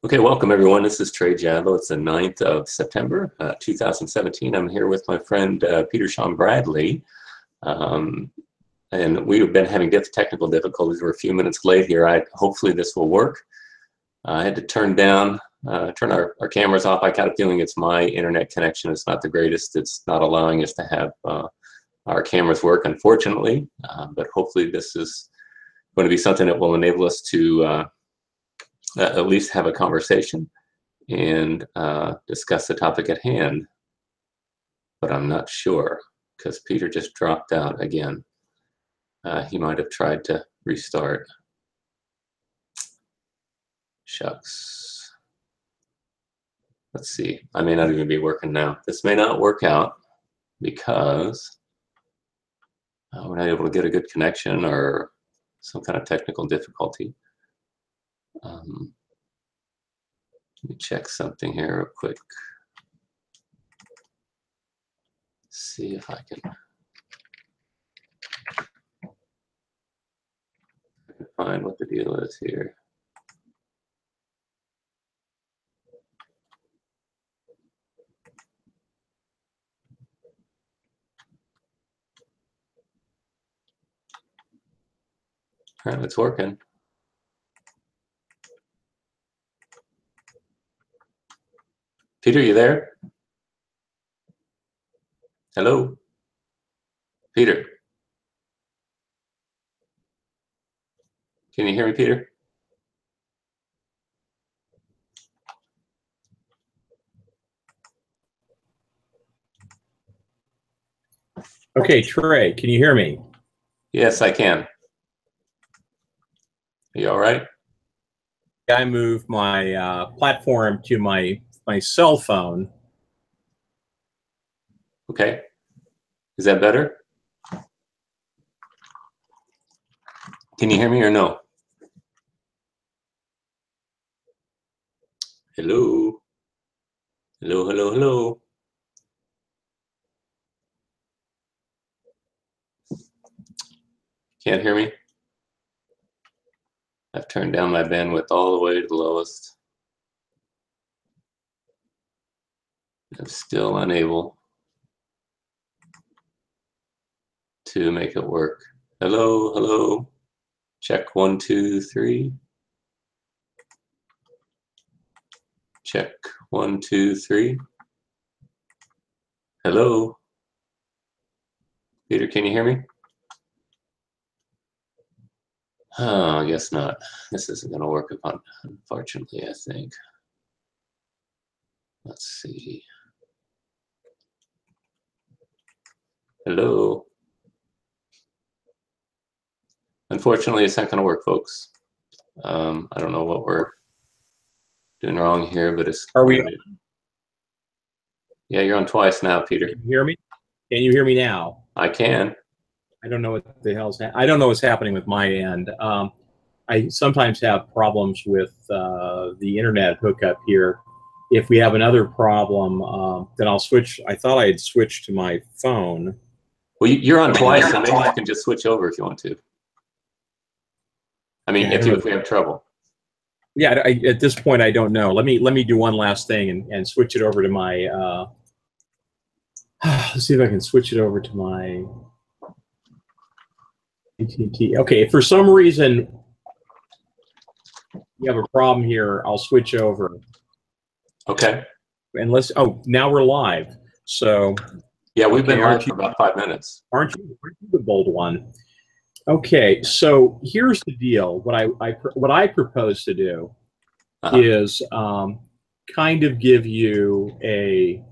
Okay, welcome everyone. This is Trey. It's the 9th of September, 2017. I'm here with my friend Peter Sean Bradley. And we've been having technical difficulties. We're a few minutes late here. Hopefully this will work. I had to turn our cameras off. I got a feeling it's my internet connection. It's not the greatest. It's not allowing us to have our cameras work, unfortunately. But hopefully this is going to be something that will enable us to at least have a conversation and discuss the topic at hand. But I'm not sure because Peter just dropped out again. He might have tried to restart. Shucks. Let's see. I may not even be working now. This may not work out because we're not able to get a good connection or some kind of technical difficulty. Let me check something here real quick. See if I can find what the deal is here. All right, it's working. Peter, you there? Hello? Peter? Can you hear me, Peter? Okay, Trey, can you hear me? Yes, I can. Are you all right? I moved my platform to my cell phone. Okay. Is that better? Can you hear me or no? Hello? Hello, hello, hello? Can't hear me? I've turned down my bandwidth all the way to the lowest. I'm still unable to make it work. Hello, hello. Check 1, 2, 3. Check 1, 2, 3. Hello. Peter, can you hear me? Oh, I guess not. This isn't going to work, unfortunately, I think. Let's see. Hello. Unfortunately, it's not going to work, folks. I don't know what we're doing wrong here, but it's... Are we? Yeah, you're on twice now, Peter. Can you hear me? Can you hear me now? I can. I don't know what the hell's I don't know what's happening with my end. I sometimes have problems with the internet hookup here. If we have another problem, then I'll switch. I thought I had switched to my phone. Well, you're on twice, so maybe you can just switch over if you want to. I mean, if we have trouble. Yeah, at this point, I don't know. Let me do one last thing and switch it over to my. Let's see if I can switch it over to my AT&T. Okay, if for some reason you have a problem here, I'll switch over. Okay. And now we're live. So. Yeah, we've been live for about 5 minutes. Aren't you the bold one? Okay, so here's the deal. What I propose to do is kind of give you a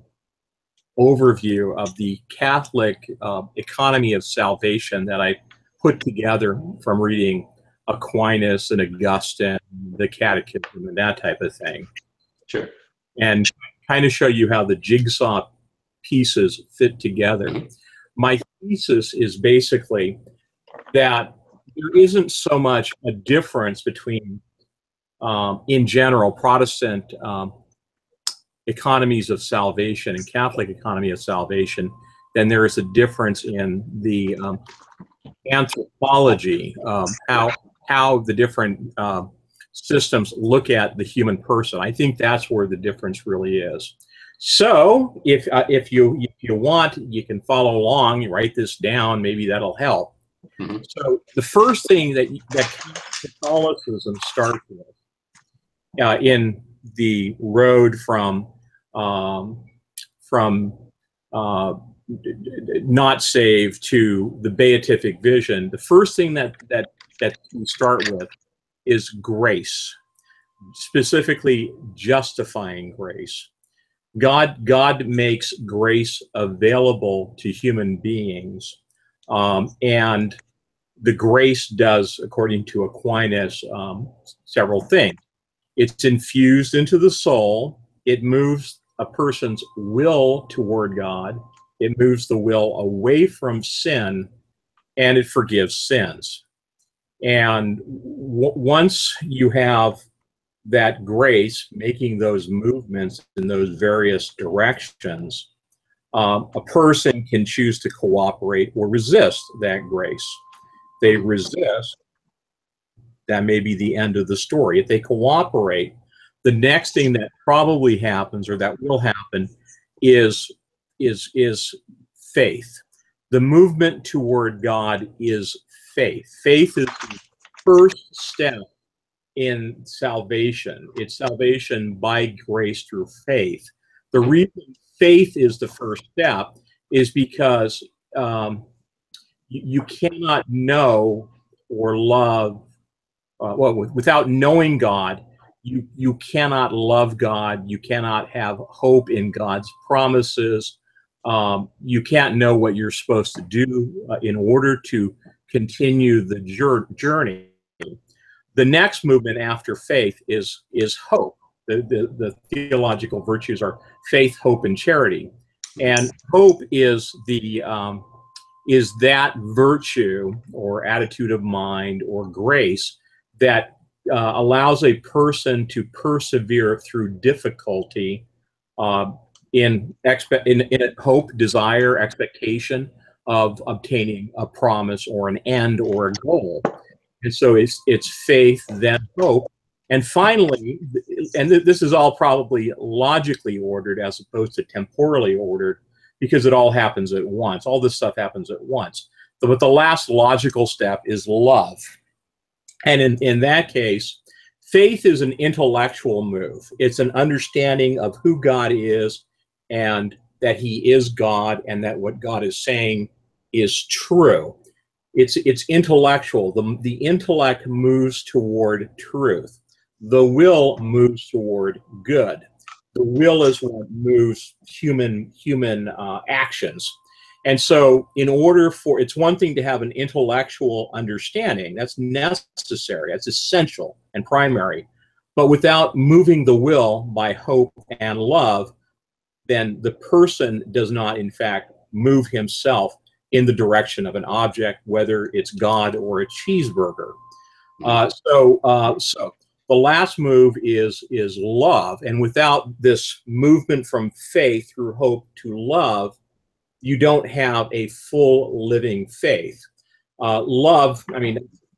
overview of the Catholic economy of salvation that I put together from reading Aquinas and Augustine, the Catechism, and that type of thing. Sure. And kind of show you how the jigsaw pieces fit together. My thesis is basically that there isn't so much a difference between, in general, Protestant economies of salvation and Catholic economy of salvation than there is a difference in the anthropology, how the different systems look at the human person. I think that's where the difference really is. So if you want, you can follow along, you write this down, maybe that'll help. Mm-hmm. So the first thing that Catholicism starts with in the road from not saved to the beatific vision, the first thing that we start with is grace, specifically justifying grace. God makes grace available to human beings, and the grace does, according to Aquinas, several things. It's infused into the soul. It moves a person's will toward God. It moves the will away from sin, and it forgives sins. And once you have that grace making those movements in those various directions, a person can choose to cooperate or resist that grace. They resist, that may be the end of the story. If they cooperate, the next thing that probably happens, or that will happen, is faith. The movement toward God is faith. Faith is the first step in salvation. It's salvation by grace through faith. The reason faith is the first step is because you cannot know or love, without knowing God, you cannot love God. You cannot have hope in God's promises. You can't know what you're supposed to do in order to continue the journey. The next movement after faith is hope. The theological virtues are faith, hope, and charity. And hope is that virtue or attitude of mind or grace that allows a person to persevere through difficulty in hope, desire, expectation of obtaining a promise or an end or a goal. And so it's faith, then hope. And finally, and this is all probably logically ordered as opposed to temporally ordered, because it all happens at once. All this stuff happens at once. But the last logical step is love. And in that case, faith is an intellectual move. It's an understanding of who God is and that he is God and that what God is saying is true. It's intellectual. The intellect moves toward truth. The will moves toward good. The will is what moves human actions. And so in order for, it's one thing to have an intellectual understanding. That's necessary. That's essential and primary. But without moving the will by hope and love, then the person does not, in fact, move himself in the direction of an object, whether it's God or a cheeseburger. So the last move is love. And without this movement from faith through hope to love, you don't have a full living faith. Love, I mean,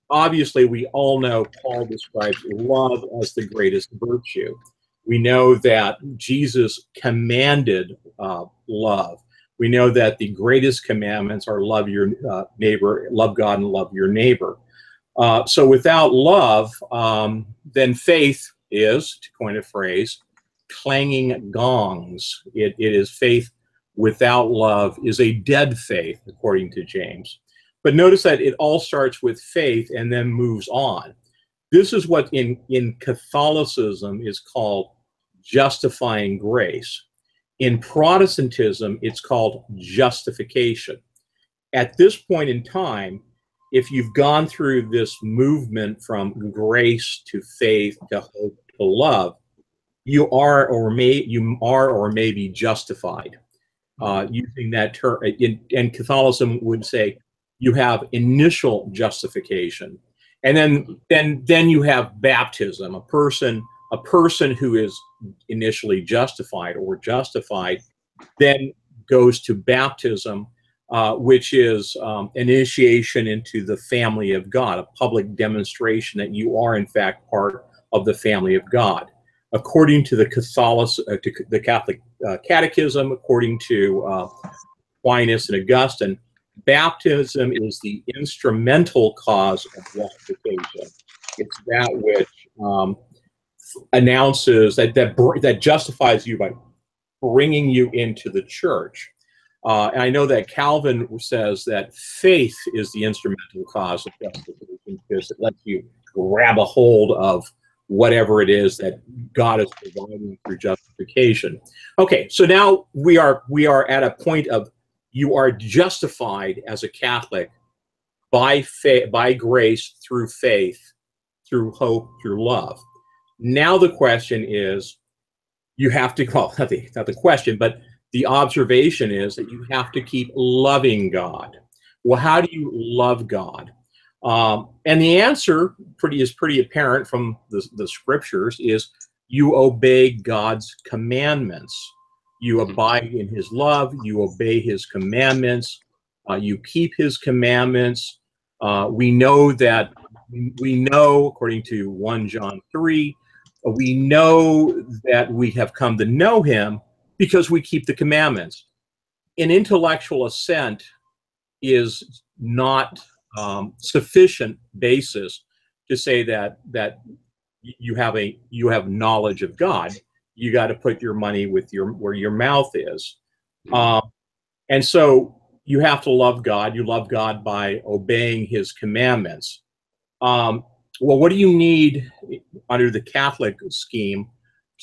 obviously we all know Paul describes love as the greatest virtue. We know that Jesus commanded love. We know that the greatest commandments are love your neighbor, love God and love your neighbor. So without love, then faith is, to coin a phrase, clanging gongs. It is faith without love is a dead faith, according to James. But notice that it all starts with faith and then moves on. This is what in Catholicism is called justifying grace. In Protestantism, it's called justification. At this point in time, if you've gone through this movement from grace to faith to hope to love, you are or may be justified. Using that term, and Catholicism would say you have initial justification, and then you have baptism. A person who is initially justified or justified then goes to baptism, which is initiation into the family of God, a public demonstration that you are in fact part of the family of God. According to the Catholic Catechism, according to Aquinas and Augustine, baptism is the instrumental cause of justification. It's that which announces that justifies you by bringing you into the church. And I know that Calvin says that faith is the instrumental cause of justification because it lets you grab a hold of whatever it is that God is providing through justification. Okay, so now we are at a point of you are justified as a Catholic by faith, by grace, through faith, through hope, through love. Now the question is, you have to, well, not the question, but the observation is that you have to keep loving God. Well, how do you love God? And the answer is pretty apparent from the scriptures is you obey God's commandments. You abide in his love. You obey his commandments. You keep his commandments. We know, according to 1 John 3, we know that we have come to know him because we keep the commandments. An intellectual assent is not sufficient basis to say that you have knowledge of God. You got to put your money where your mouth is, and so you have to love God. You love God by obeying his commandments. Well, what do you need under the Catholic scheme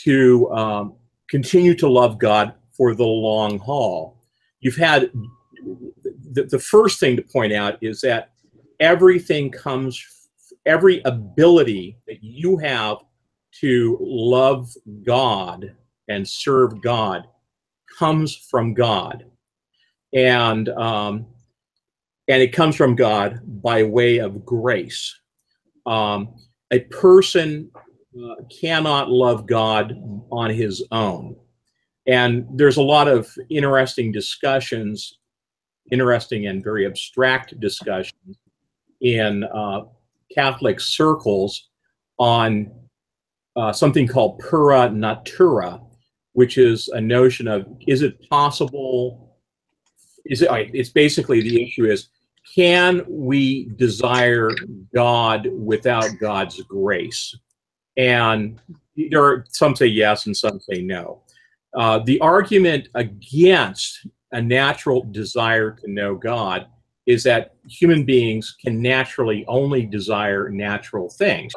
to continue to love God for the long haul? You've had the first thing to point out is that every ability that you have to love God and serve God comes from God, and it comes from God by way of grace. A person cannot love God on his own. And there's a lot of interesting and very abstract discussions in Catholic circles on something called pura natura, which is a notion of, is it possible, it's basically the issue is, can we desire God without God's grace? And there are some say yes and some say no. The argument against a natural desire to know God is that human beings can naturally only desire natural things.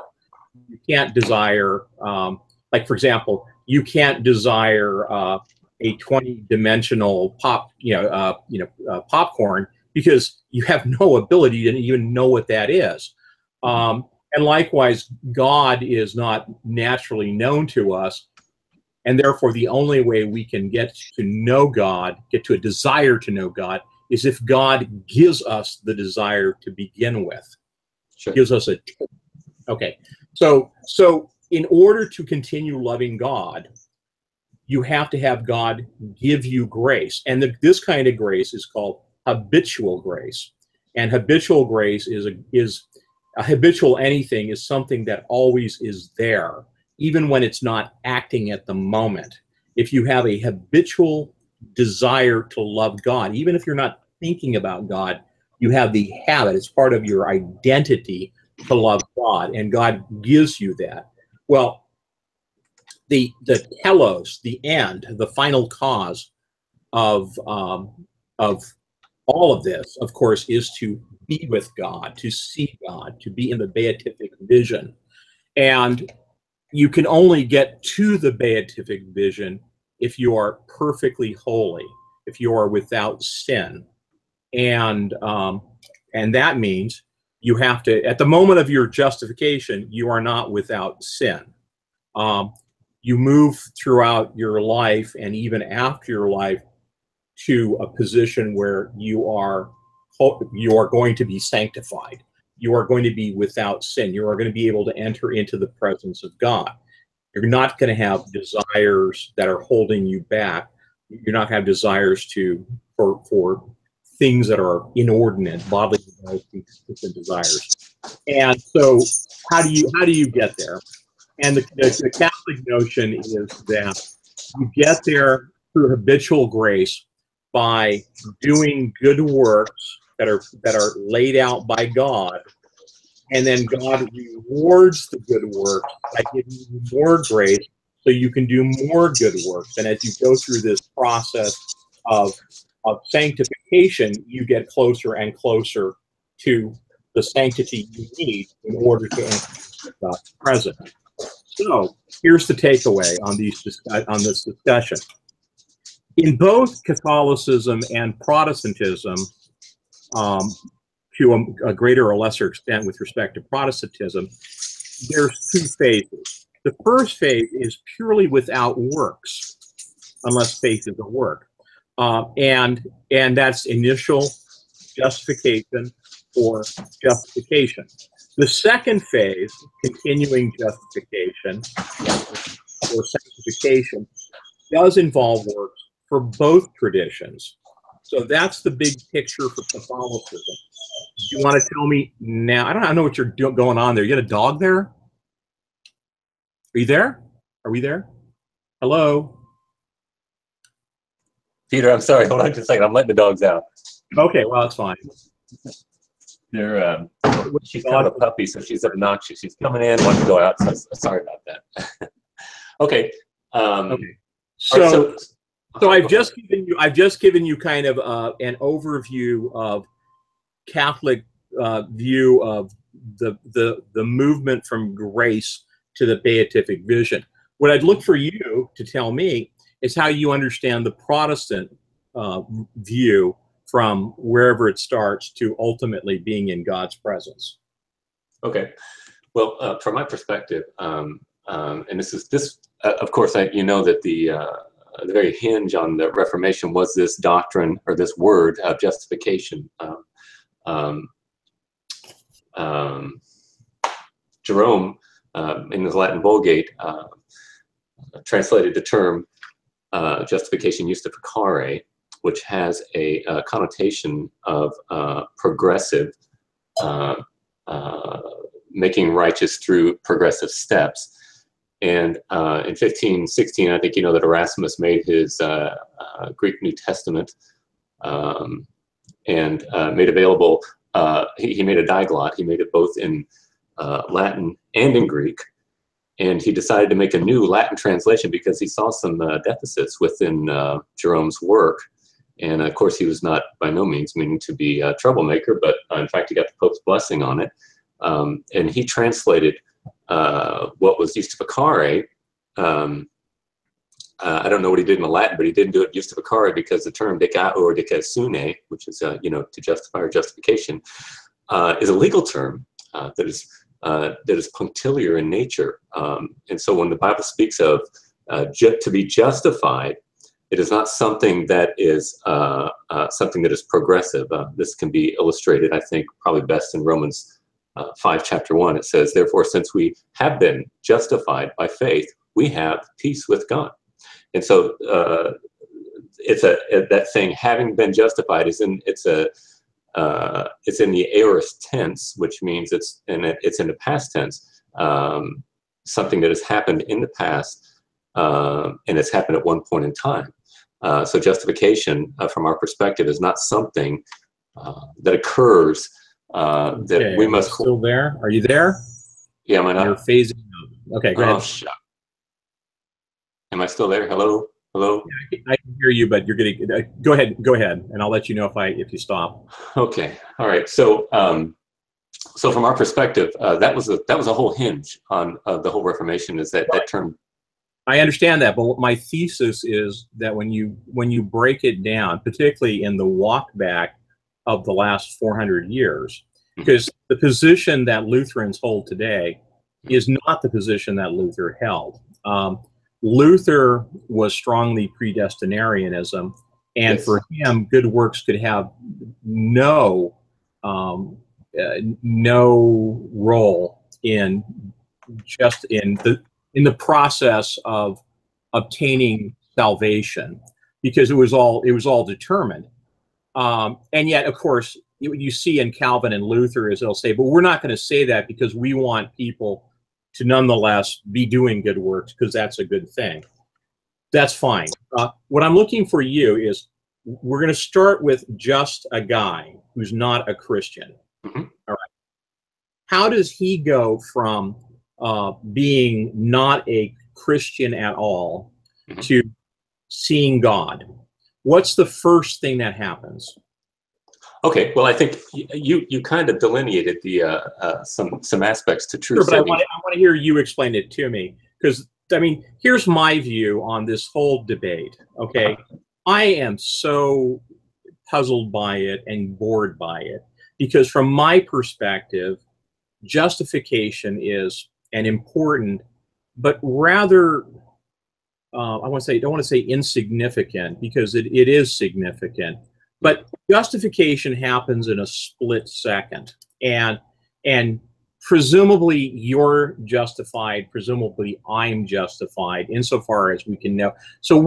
You can't desire, like for example, you can't desire a 20-dimensional popcorn because you have no ability to even know what that is. And likewise, God is not naturally known to us, and therefore the only way we can get to know God, get to a desire to know God, is if God gives us the desire to begin with. Sure. Gives us okay. So in order to continue loving God, you have to have God give you grace. And this kind of grace is called habitual grace. And habitual grace is a habitual anything is something that always is there, even when it's not acting at the moment. If you have a habitual desire to love God, even if you're not thinking about God, you have the habit, it's part of your identity to love God, and God gives you that. Well, the telos, the end, the final cause of all of this, of course, is to be with God, to see God, to be in the beatific vision. And you can only get to the beatific vision if you are perfectly holy, if you are without sin. And that means you have to, at the moment of your justification, you are not without sin. You move throughout your life and even after your life to a position where you are going to be sanctified. You are going to be without sin. You are going to be able to enter into the presence of God. You're not going to have desires that are holding you back. You're not going to have desires for things that are inordinate, bodily desires, different desires. And so how do you get there? And the Catholic notion is that you get there through habitual grace by doing good works that are laid out by God, and then God rewards the good works by giving you more grace so you can do more good works. And as you go through this process of sanctification, you get closer and closer to the sanctity you need in order to enter God's presence. So here's the takeaway on this discussion. In both Catholicism and Protestantism, to a greater or lesser extent with respect to Protestantism, there's two phases. The first phase is purely without works, unless faith is a work. And that's initial justification or justification. The second phase, continuing justification or sanctification, does involve works for both traditions. So that's the big picture for Catholicism. Do you want to tell me now? I don't know what you're going on there. You got a dog there? Are you there? Are we there? Hello? Peter, I'm sorry. Hold on just a second. I'm letting the dogs out. Okay, well, that's fine. They're she's kind of a puppy, so she's obnoxious. She's coming in, wants to go out. So sorry about that. Okay. Okay. So I've just given you kind of an overview of Catholic view of the movement from grace to the beatific vision. What I'd look for you to tell me is how you understand the Protestant view from wherever it starts to ultimately being in God's presence. Okay. Well, from my perspective, and this of course, you know that the very hinge on the Reformation was this doctrine or this word of justification. Jerome, in his Latin Vulgate, translated the term justification justificare, which has a connotation of progressive, making righteous through progressive steps. And in 1516, I think you know that Erasmus made his Greek New Testament and made available, he made a diglot. He made it both in Latin and in Greek. And he decided to make a new Latin translation because he saw some deficits within Jerome's work. And of course, he was not by no means meaning to be a troublemaker, but in fact, he got the Pope's blessing on it. And he translated what was justificare. I don't know what he did in the Latin, but he didn't do it justificare because the term dicao or dicasune, which is to justify or justification, is a legal term that is punctiliar in nature. And so when the Bible speaks of to be justified, it is not something that is progressive. This can be illustrated, I think, probably best in Romans 5, chapter 1. It says, "Therefore, since we have been justified by faith, we have peace with God." And so that thing, having been justified, it's in the aorist tense, which means it's in the past tense, something that has happened in the past, and it's happened at one point in time. So justification, from our perspective, is not something that occurs that we must. Still there? Are you there? Yeah, am I not? You're phasing out. Okay, go ahead. Oh, shit. Am I still there? Hello? Hello? Yeah, I can hear you, but you're getting. Go ahead, and I'll let you know if you stop. Okay. All right. So, so from our perspective, that was a whole hinge on the whole Reformation. Is that term? I understand that, but my thesis is that when you break it down, particularly in the walk back of the last 400 years, because the position that Lutherans hold today is not the position that Luther held. Luther was strongly predestinarianism, and Yes. for him, good works could have no role in the process of obtaining salvation, because it was all determined. And yet, of course, you see in Calvin and Luther is they'll say, but we're not going to say that because we want people to nonetheless be doing good works, because that's a good thing. That's fine. What I'm looking for you is, we're going to start with just a guy who's not a Christian. Mm-hmm. All right. How does he go from being not a Christian at all mm-hmm. to seeing God? What's the first thing that happens? Okay, well, I think you kind of delineated the some aspects to true saving. Sure, but I want to hear you explain it to me, because I mean, here's my view on this whole debate. Okay, I am so puzzled by it and bored by it, because from my perspective, justification is an important, but rather, I don't want to say insignificant, because it is significant. But justification happens in a split second, and presumably you're justified, presumably I'm justified, insofar as we can know. So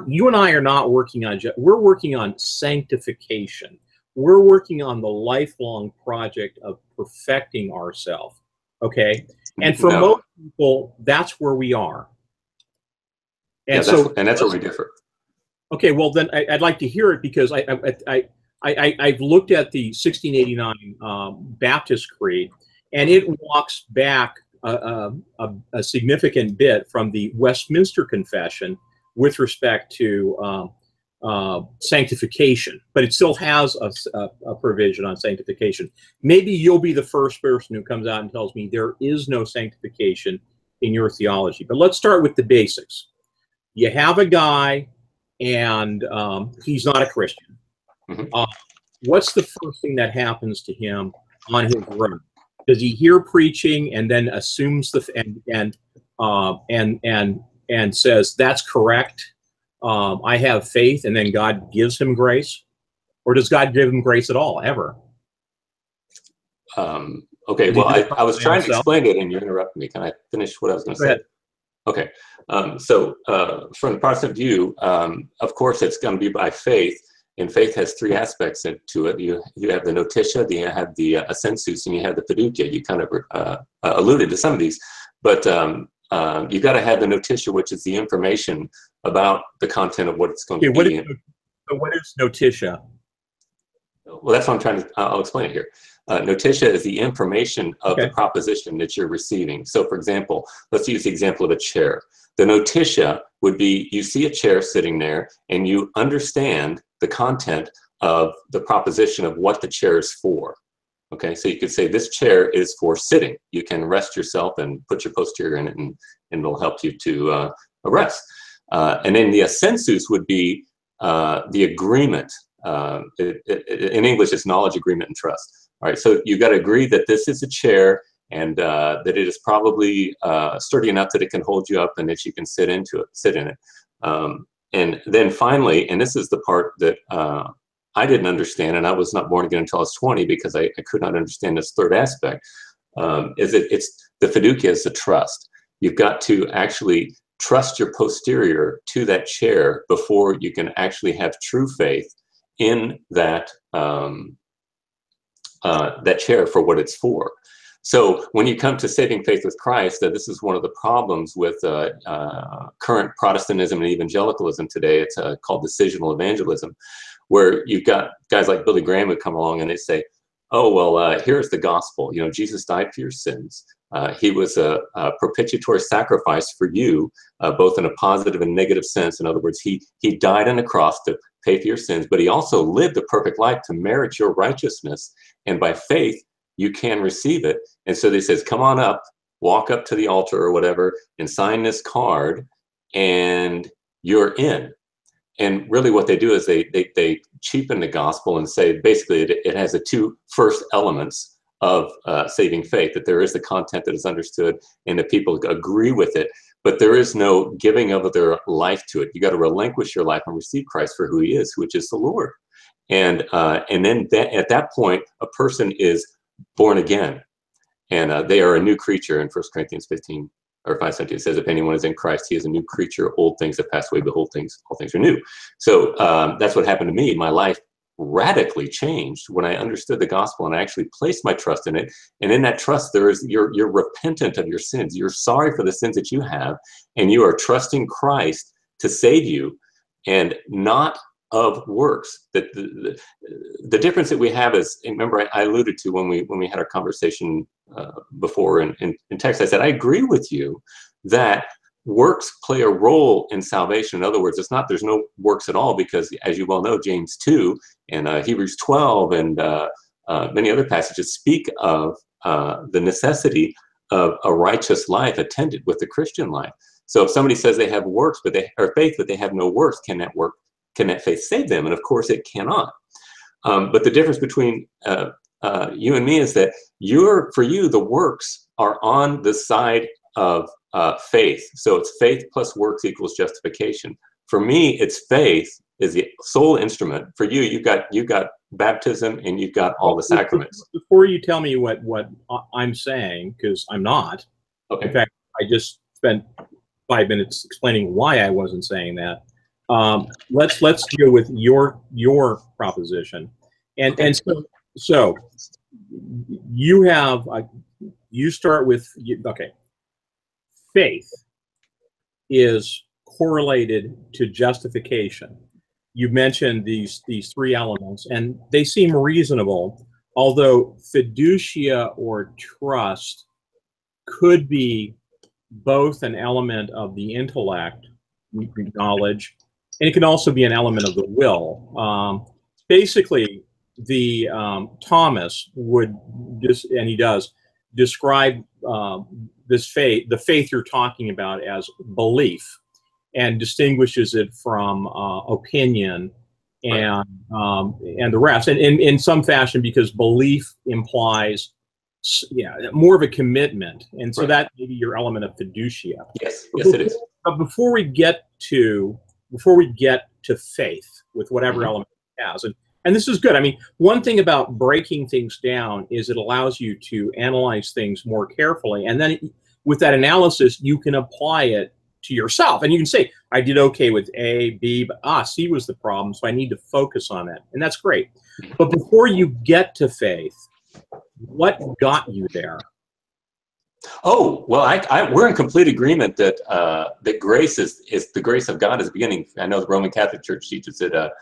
you and I are not working on, we're working on sanctification. We're working on the lifelong project of perfecting ourselves, okay? And for most people, that's where we are. And yeah, that's where we differ. Okay, well then I'd like to hear it, because I've looked at the 1689 Baptist Creed, and it walks back a significant bit from the Westminster Confession with respect to sanctification, but it still has a provision on sanctification. Maybe you'll be the first person who comes out and tells me there is no sanctification in your theology. But let's start with the basics. You have a guy, and he's not a Christian. Mm-hmm. What's the first thing that happens to him on his road? Does he hear preaching and then assumes and says that's correct? I have faith, and then God gives him grace, or does God give him grace at all, ever? Okay. Well, I was trying to explain it, and you interrupted me. Can I finish what I was going to say? Go ahead. Okay, so from the Protestant view, of course, it's going to be by faith, and faith has three aspects to it. You have the notitia, you have the assensus, and you have the fiducia. You kind of alluded to some of these, but you got to have the notitia, which is the information about the content of what it's going to be. What is notitia? Well, that's what I'm trying to, I'll explain it here. Notitia is the information of the proposition that you're receiving. So for example, let's use the example of a chair. The notitia would be, you see a chair sitting there, and you understand the content of the proposition of what the chair is for. Okay, so you could say this chair is for sitting. You can rest yourself and put your posterior in it, and it'll help you to rest. And then the assensus would be the agreement. In English, it's knowledge, agreement, and trust. All right, so you've got to agree that this is a chair, and that it is probably sturdy enough that it can hold you up and that you can sit in it. And then finally, and this is the part that I didn't understand, and I was not born again until I was 20, because I could not understand this third aspect, is that it's the fiducia is the trust. You've got to actually trust your posterior to that chair before you can actually have true faith in that that chair for what it's for. So when you come to saving faith with Christ, this is one of the problems with current Protestantism and evangelicalism today. It's called decisional evangelism, where you've got guys like Billy Graham who come along and they say, oh, well, here's the gospel. You know, Jesus died for your sins. He was a propitiatory sacrifice for you, both in a positive and negative sense. In other words, he died on the cross to pay for your sins, but he also lived a perfect life to merit your righteousness. And by faith, you can receive it. And so they says, come on up, walk up to the altar or whatever, and sign this card, and you're in. And really what they do is they cheapen the gospel and say, basically, it has the two first elements of saving faith, that there is the content that is understood and that people agree with it, but there is no giving of their life to it. You got to relinquish your life and receive Christ for who he is, which is the Lord. And then at that point, a person is born again, and they are a new creature. In 1 Corinthians 15 or 5:17, it says, if anyone is in Christ, he is a new creature. Old things have passed away, behold, all things are new. So that's what happened to me. My life radically changed when I understood the gospel and I actually placed my trust in it. And in that trust, there is you're repentant of your sins. You're sorry for the sins that you have, and you are trusting Christ to save you, and not of works. That the difference that we have is, remember, I alluded to when we had our conversation before in text. I said I agree with you that works play a role in salvation. In other words, there's no works at all, because as you well know, James 2 and Hebrews 12 and many other passages speak of the necessity of a righteous life attended with the Christian life. So if somebody says they have works, or faith, but they have no works, can that faith save them? And of course it cannot. But the difference between you and me is that for you, the works are on the side of faith. So it's faith plus works equals justification. For me, it's faith is the sole instrument. For you, you've got baptism and you've got all the sacraments. Before you tell me what I'm saying, because I'm not. Okay. In fact, I just spent 5 minutes explaining why I wasn't saying that. Let's deal with your proposition, and Okay. so you have you start with okay. Faith is correlated to justification. You mentioned these three elements, and they seem reasonable, although fiducia or trust could be both an element of the intellect, knowledge, and it can also be an element of the will. Basically, the Thomas would, and he does, describe this faith, the faith you're talking about, as belief, and distinguishes it from opinion and the rest, and in some fashion, because belief implies more of a commitment, and so that may be your element of fiducia. Yes, it is. But before we get to faith with whatever element it has, and this is good. I mean, one thing about breaking things down is it allows you to analyze things more carefully, and then with that analysis, you can apply it to yourself, and you can say, I did okay with A, B, but C was the problem, so I need to focus on that, and that's great. But before you get to faith, what got you there? Oh, well, we're in complete agreement that that grace is the grace of God is the beginning. I know the Roman Catholic Church teaches that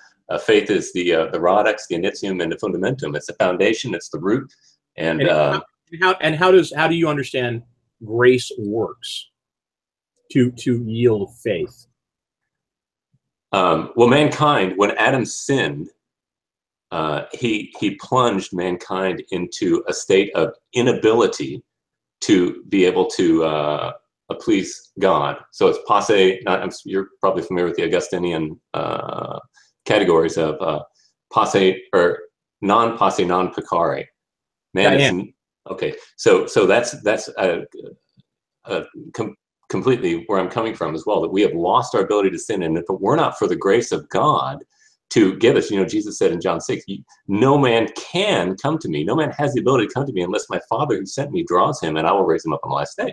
faith is the radix, the initium, and the fundamentum. It's the foundation. It's the root. And how do you understand grace works to yield faith? Well, mankind, when Adam sinned, he plunged mankind into a state of inability to be able to please God. So it's posse. You're probably familiar with the Augustinian categories of posse or non-posse, non-peccare. Man, okay. So that's completely where I'm coming from as well. That we have lost our ability to sin, and if it were not for the grace of God to give us, Jesus said in John 6, no man can come to me. No man has the ability to come to me unless my Father who sent me draws him, and I will raise him up on the last day.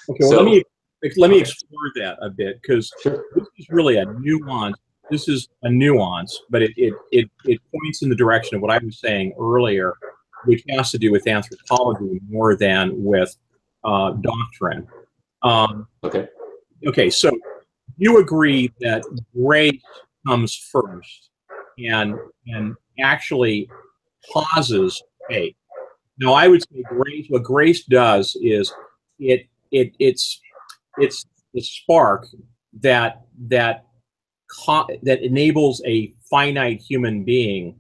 Okay, well, let me explore that a bit, because this is really a nuance. This is a nuance, but it points in the direction of what I was saying earlier, which has to do with anthropology more than with doctrine. Okay, so you agree that grace comes first and actually causes faith. Now, I would say what grace does is it's the spark that enables a finite human being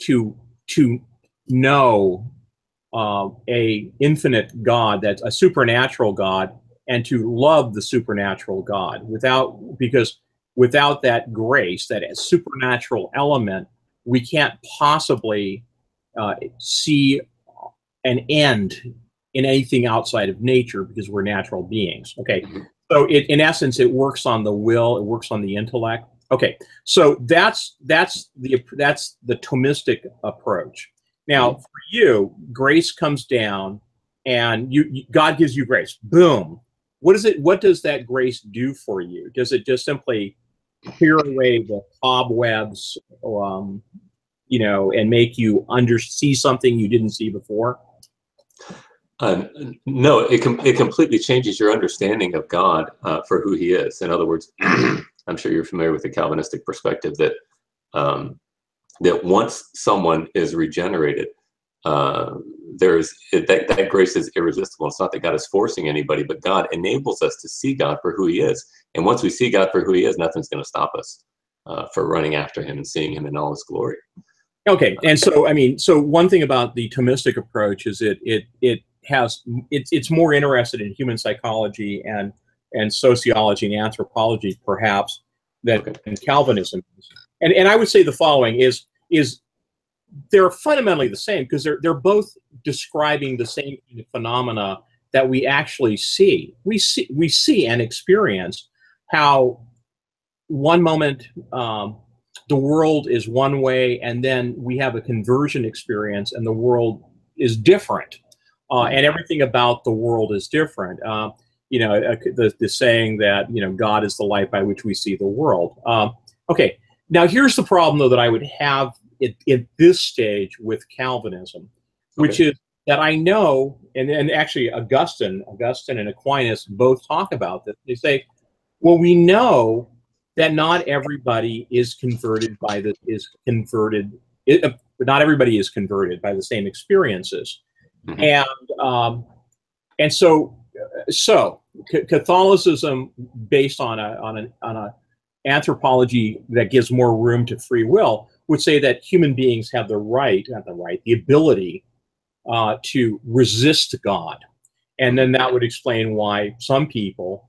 to know a infinite God, that's a supernatural God, and to love the supernatural God. Because without that grace, that supernatural element, we can't possibly see an end in anything outside of nature, because we're natural beings. Okay, so in essence, it works on the will, it works on the intellect. Okay, so that's the Thomistic approach. Now, for you, grace comes down, and God gives you grace. Boom. What does that grace do for you? Does it just simply clear away the cobwebs and make you see something you didn't see before? No, it completely changes your understanding of God for who He is. In other words, I'm sure you're familiar with the Calvinistic perspective that that once someone is regenerated, that grace is irresistible. It's not that God is forcing anybody, but God enables us to see God for who He is. And once we see God for who He is, nothing's going to stop us for running after Him and seeing Him in all His glory. Okay, and so so one thing about the Thomistic approach is it's more interested in human psychology and sociology and anthropology perhaps than Calvinism is. And I would say the following is they're fundamentally the same, because they're both describing the same kind of phenomena that we actually see. We see and experience how one moment the world is one way, and then we have a conversion experience, and the world is different, and everything about the world is different. The saying that God is the light by which we see the world. Okay, now here's the problem though that I would have at this stage with Calvinism, which is that I know, and actually Augustine and Aquinas both talk about this. They say, well, we know that not everybody is converted not everybody is converted by the same experiences. Mm-hmm. And so Catholicism, based on a anthropology that gives more room to free will, would say that human beings have the ability to resist God. And then that would explain why some people,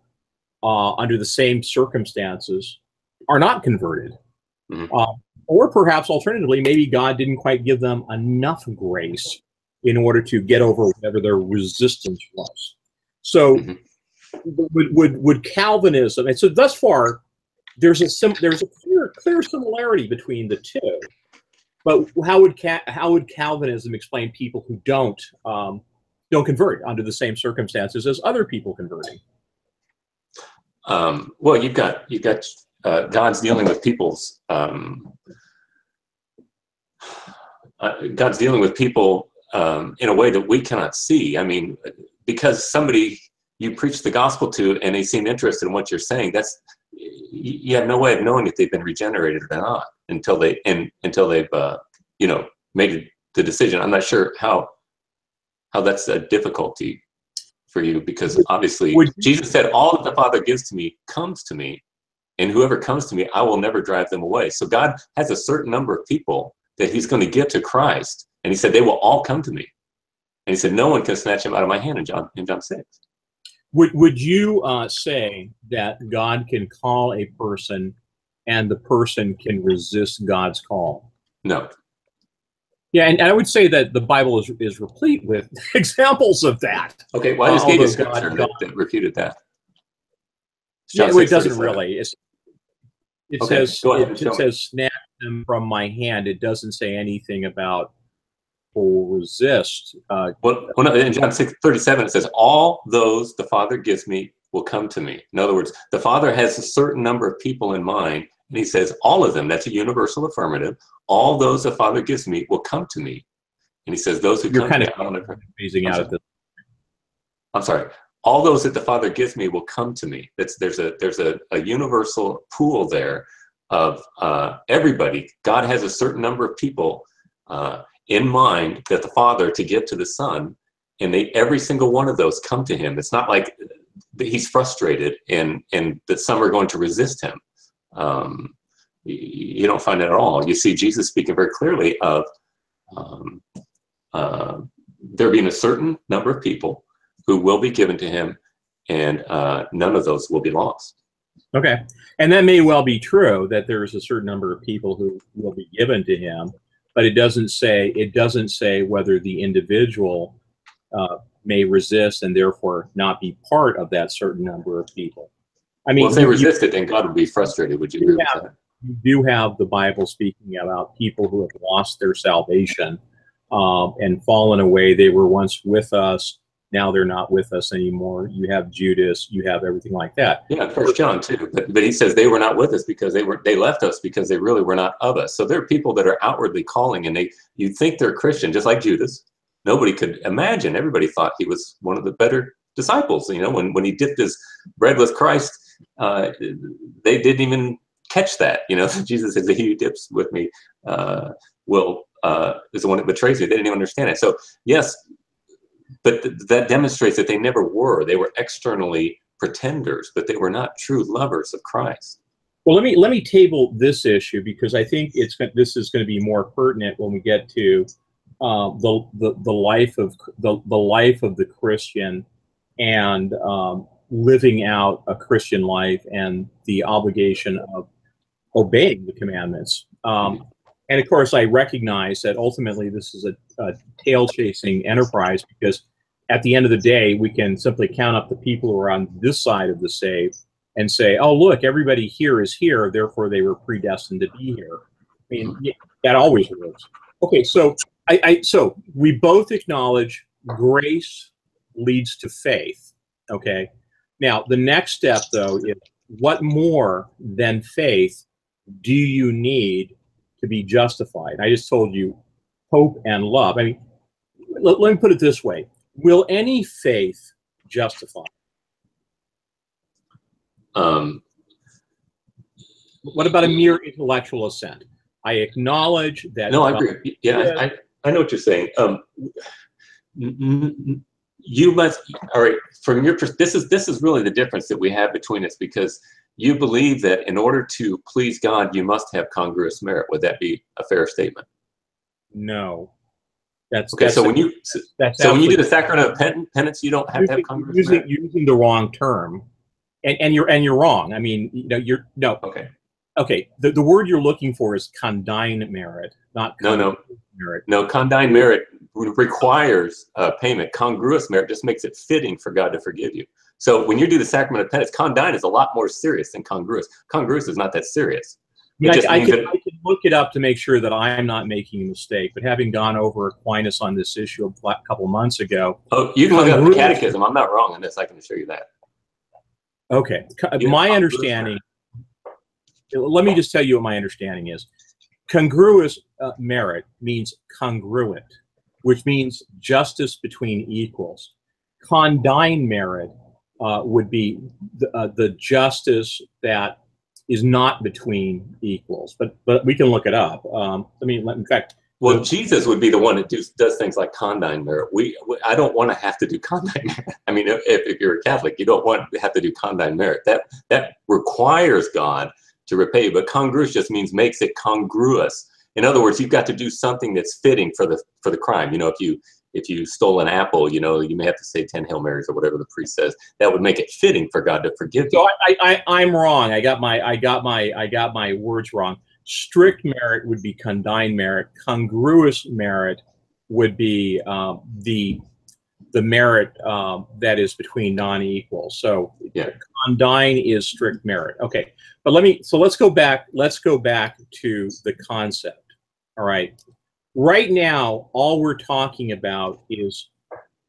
under the same circumstances, are not converted. Mm-hmm. Or perhaps alternatively, maybe God didn't quite give them enough grace in order to get over whatever their resistance was. So would Calvinism, and so thus far, there's a clear similarity between the two, but how would Calvinism explain people who don't convert under the same circumstances as other people converting? Well, you've got God's dealing with people's God's dealing with people in a way that we cannot see. I mean, because somebody you preach the gospel to and they seem interested in what you're saying, you have no way of knowing if they've been regenerated or not until they've made the decision. I'm not sure how that's a difficulty for you, because obviously Jesus said, all that the Father gives to me comes to me, and whoever comes to me, I will never drive them away. So God has a certain number of people that He's going to give to Christ, and He said they will all come to me, and He said no one can snatch them out of my hand in John 6. Would you say that God can call a person and the person can resist God's call? No. Yeah, and I would say that the Bible is replete with examples of that. Okay, well, I just gave you a scripture that refuted that. It doesn't really. It says, snatch them from my hand. It doesn't say anything about will resist. In John 6:37, it says, all those the Father gives me will come to me. In other words, the Father has a certain number of people in mind, and He says all of them, that's a universal affirmative, all those the Father gives me will come to me. And He says those who come to me, phasing out of this. I'm sorry. All those that the Father gives me will come to me. There's a universal pool there of everybody. God has a certain number of people in mind that the Father to give to the Son, and every single one of those come to Him. It's not like He's frustrated and that some are going to resist Him. You don't find that at all. You see Jesus speaking very clearly of there being a certain number of people who will be given to Him, and none of those will be lost. Okay, and that may well be true that there's a certain number of people who will be given to Him, but it doesn't say whether the individual may resist and therefore not be part of that certain number of people. I mean, well, if they resist it, then God would be frustrated. Would you agree with that? You do have the Bible speaking about people who have lost their salvation and fallen away. They were once with us, Now they're not with us anymore. You have Judas. You have everything like that. Yeah, First John too. But he says they were not with us because they left us because they really were not of us. So there are people that are outwardly calling, and you think they're Christian, just like Judas. Nobody could imagine. Everybody thought he was one of the better disciples. You know, when he dipped his bread with Christ, they didn't even catch that. You know, Jesus says, "He who dips with me is the one that betrays me." They didn't even understand it. So yes, but that demonstrates that they never were. They were externally pretenders, but they were not true lovers of Christ. Well, let me table this issue, because I think this is going to be more pertinent when we get to the life of the Christian, and living out a Christian life, and the obligation of obeying the commandments. And of course, I recognize that ultimately this is a tail-chasing enterprise, because at the end of the day, we can simply count up the people who are on this side of the save and say, oh, look, everybody here is here, therefore they were predestined to be here. I mean, that always works. Okay, so so we both acknowledge grace leads to faith, okay? Now, the next step, though, is what more than faith do you need to be justified? I just told you hope and love. I mean, let me put it this way. Will any faith justify? What about a mere intellectual assent? I acknowledge that. No, I agree. Yeah, I know what you're saying. You must, all right, from your perspective, this is really the difference that we have between us, because you believe that in order to please God, you must have congruous merit. Would that be a fair statement? No. That's okay. That's so when you do the sacrament of penance, you don't have to have congruous merit. Using the wrong term, and you're wrong. I mean, you're no. Okay. Okay. The word you're looking for is condign merit, not merit. No, condign merit requires payment. Congruous merit just makes it fitting for God to forgive you. So when you do the sacrament of penance, condign is a lot more serious than congruous. Congruous is not that serious. I can look it up to make sure that I'm not making a mistake, but having gone over Aquinas on this issue a couple months ago. Oh, you can look up the catechism. I'm not wrong on this. I can show you that. Okay. My understanding, let me just tell you what my understanding is. Congruous merit means congruent, which means justice between equals. Condign merit would be the justice that is not between equals, but we can look it up. In fact, well, Jesus would be the one that does things like condign merit. I don't want to have to do condign merit. I mean, if you're a Catholic, you don't want to have to do condign merit. That requires God to repay you, but congruous just means makes it congruous. In other words, you've got to do something that's fitting for the crime. You know, if you stole an apple, you know, you may have to say 10 Hail Marys or whatever the priest says. That would make it fitting for God to forgive you. So I'm wrong. I got my words wrong. Strict merit would be condign merit. Congruous merit would be the merit that is between non-equals. So yeah. Condign is strict merit. Okay, but let's go back. Let's go back to the concept. All right. Right now, all we're talking about is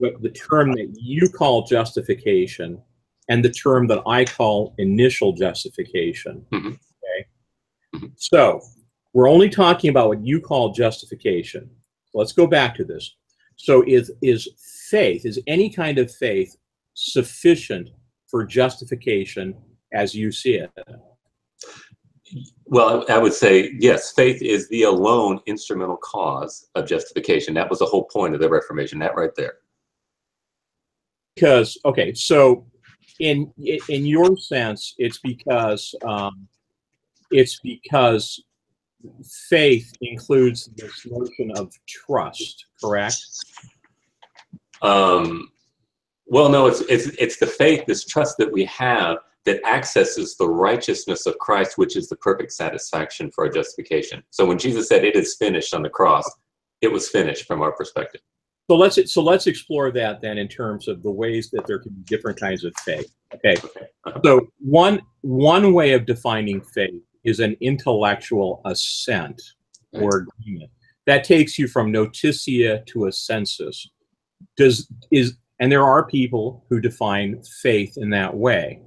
the term that you call justification and the term that I call initial justification. Mm-hmm. Okay. Mm-hmm. So we're only talking about what you call justification. Let's go back to this. So is faith, is any kind of faith sufficient for justification as you see it? Well, I would say, yes, faith is the alone instrumental cause of justification. That was the whole point of the Reformation, that right there. Because, okay, so in your sense, it's because faith includes this notion of trust, correct? Well, no, it's the faith, this trust that we have that accesses the righteousness of Christ, which is the perfect satisfaction for our justification. So when Jesus said it is finished on the cross, it was finished from our perspective. So let's explore that then in terms of the ways that there can be different kinds of faith. Okay. So one way of defining faith is an intellectual assent or agreement. That takes you from notitia to assensus. And there are people who define faith in that way,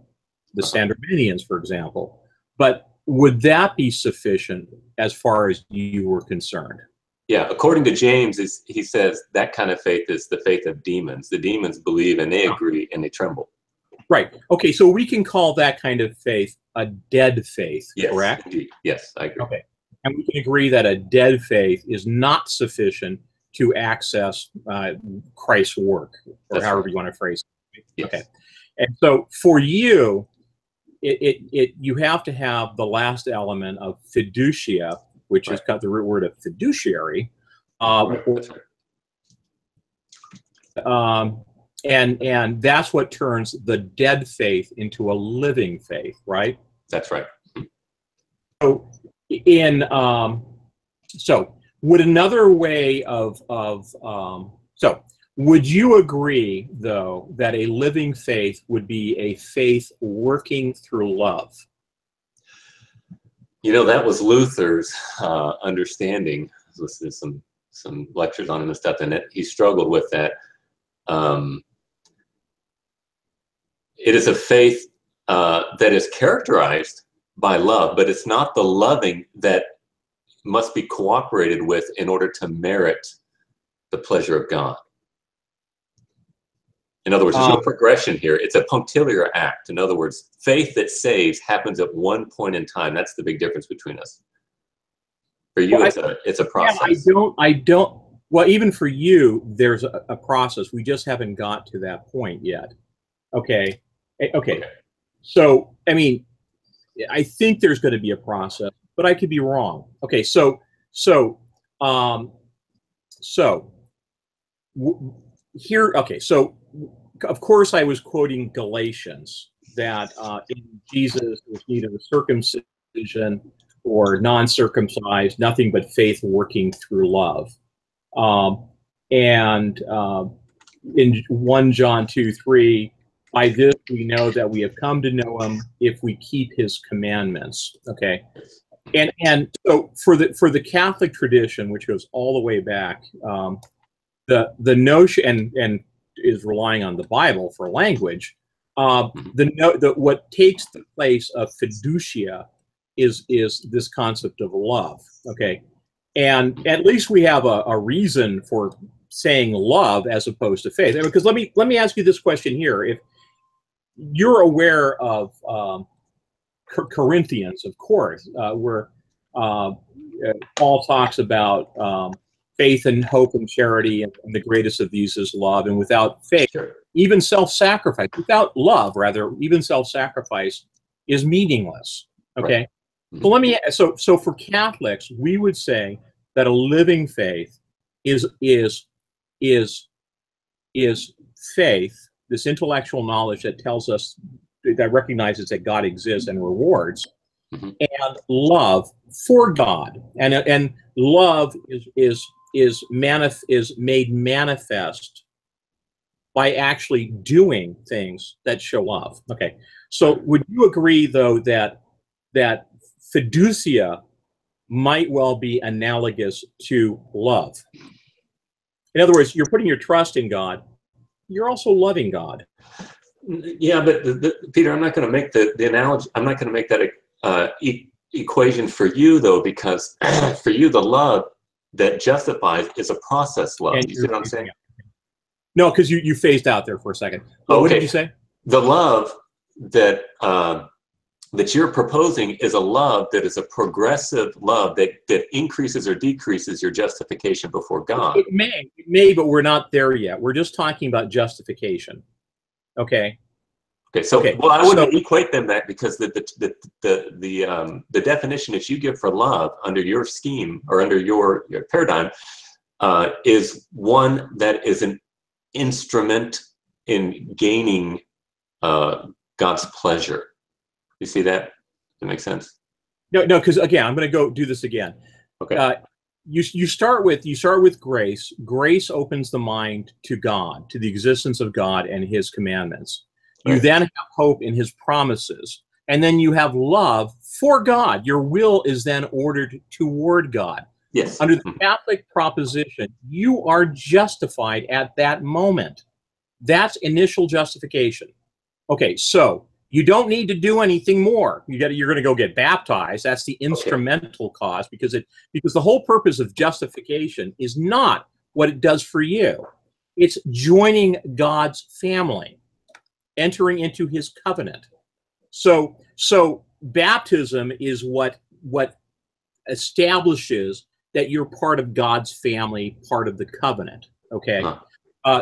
the Sandromanians, for example. But would that be sufficient as far as you were concerned? Yeah, according to James, he says that kind of faith is the faith of demons. The demons believe and they agree and they tremble. Right. Okay, so we can call that kind of faith a dead faith, Yes, correct? Indeed. Yes, I agree. Okay. And we can agree that a dead faith is not sufficient to access Christ's work, or That's however right. you want to phrase it. Yes. Okay. And so for you, you have to have the last element of fiducia, which has got the root word of fiduciary. That's right. And that's what turns the dead faith into a living faith, right? That's right. So so would another way so would you agree, though, that a living faith would be a faith working through love? You know, that was Luther's understanding. I was listening to some lectures on him and stuff, and he struggled with that. It is a faith that is characterized by love, but it's not the loving that must be cooperated with in order to merit the pleasure of God. In other words, there's no progression here. It's a punctiliar act. In other words, faith that saves happens at one point in time. That's the big difference between us. For you, it's a process. Yeah, I don't. Well, even for you, there's a process. We just haven't got to that point yet. Okay. So, I mean, I think there's going to be a process, but I could be wrong. Okay. Here. Okay. So, of course, I was quoting Galatians that in Jesus there's neither circumcision or non-circumcised, nothing but faith working through love. In 1 John 2:3, by this we know that we have come to know him if we keep his commandments. Okay, and so for the Catholic tradition, which goes all the way back, the notion and is relying on the Bible for language. What takes the place of fiducia is this concept of love. Okay, and at least we have a reason for saying love as opposed to faith. Because let me ask you this question here: if you're aware of Corinthians, of course, where Paul talks about faith and hope and charity, and the greatest of these is love. And without faith, even self-sacrifice, without love, rather, even self-sacrifice is meaningless. Okay. Right. So for Catholics, we would say that a living faith is faith, this intellectual knowledge that tells us, that recognizes that God exists and rewards, and love for God, and love is made manifest by actually doing things that show love. Okay, so would you agree, though, that fiducia might well be analogous to love? In other words, you're putting your trust in God. You're also loving God. Yeah, but Peter, I'm not going to make the analogy. I'm not going to make that equation for you, though, because for you, the love that justifies is a process love. You see what I'm saying? No, because you phased out there for a second. Okay. What did you say? The love that that you're proposing is a love that is a progressive love that increases or decreases your justification before God. It may, but we're not there yet. We're just talking about justification. Okay. Okay. So, well, I wouldn't equate them that, because the definition that you give for love under your scheme or under your paradigm is one that is an instrument in gaining God's pleasure. You see that? Does that make sense? No, because again, I'm going to go do this again. Okay. You start with grace. Grace opens the mind to God, to the existence of God and his commandments. You then have hope in his promises. And then you have love for God. Your will is then ordered toward God. Yes. Under the Catholic proposition, you are justified at that moment That's initial justification. Okay, so you don't need to do anything more. You're going to go get baptized. That's the instrumental cause, because the whole purpose of justification is not what it does for you. It's joining God's family, entering into his covenant. So baptism is what establishes that you're part of God's family, part of the covenant. Okay.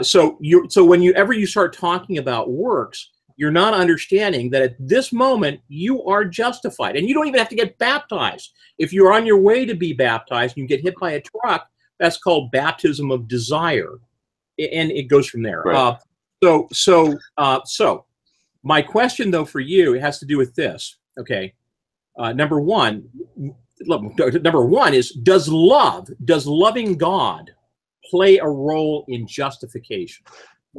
So whenever you start talking about works, you're not understanding that at this moment you are justified, and you don't even have to get baptized. If you're on your way to be baptized and you get hit by a truck, that's called baptism of desire, and it goes from there. Right. So my question though for you has to do with this. Okay, number one is, does loving God play a role in justification?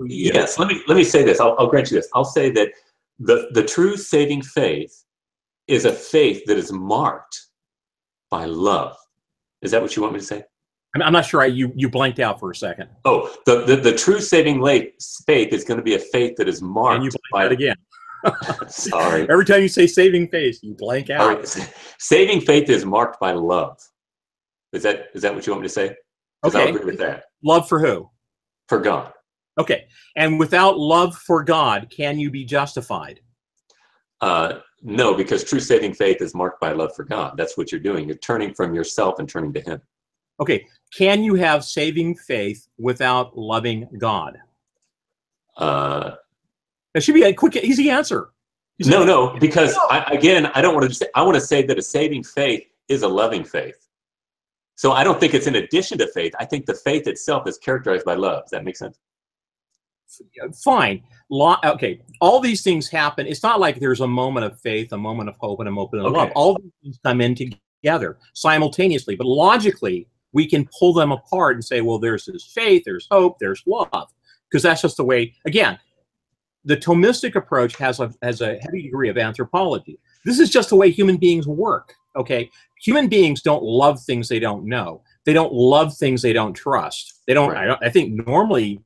Yes. Let me say this. I'll grant you this. I'll say that the true saving faith is a faith that is marked by love. Is that what you want me to say? I'm not sure. You blanked out for a second. Oh, the true saving faith is going to be a faith that is marked. And you blanked out again. Sorry. Every time you say saving faith, you blank out. Right. Saving faith is marked by love. Is that what you want me to say? Because I agree with that. Love for who? For God. Okay. And without love for God, can you be justified? No, because true saving faith is marked by love for God. That's what you're doing. You're turning from yourself and turning to him. Okay. Can you have saving faith without loving God? That should be a quick, easy answer. No, because I don't want to say, I want to say that a saving faith is a loving faith. So I don't think it's in addition to faith. I think the faith itself is characterized by love. Does that make sense? Fine. Okay. All these things happen. It's not like there's a moment of faith, a moment of hope, and a moment of love. All these things come in together simultaneously. But logically, we can pull them apart and say, well, there's this faith, there's hope, there's love. Because that's just the way, again, the Thomistic approach has a heavy degree of anthropology. This is just the way human beings work. Okay. Human beings don't love things they don't know. They don't love things they don't trust. They don't, right. I think normally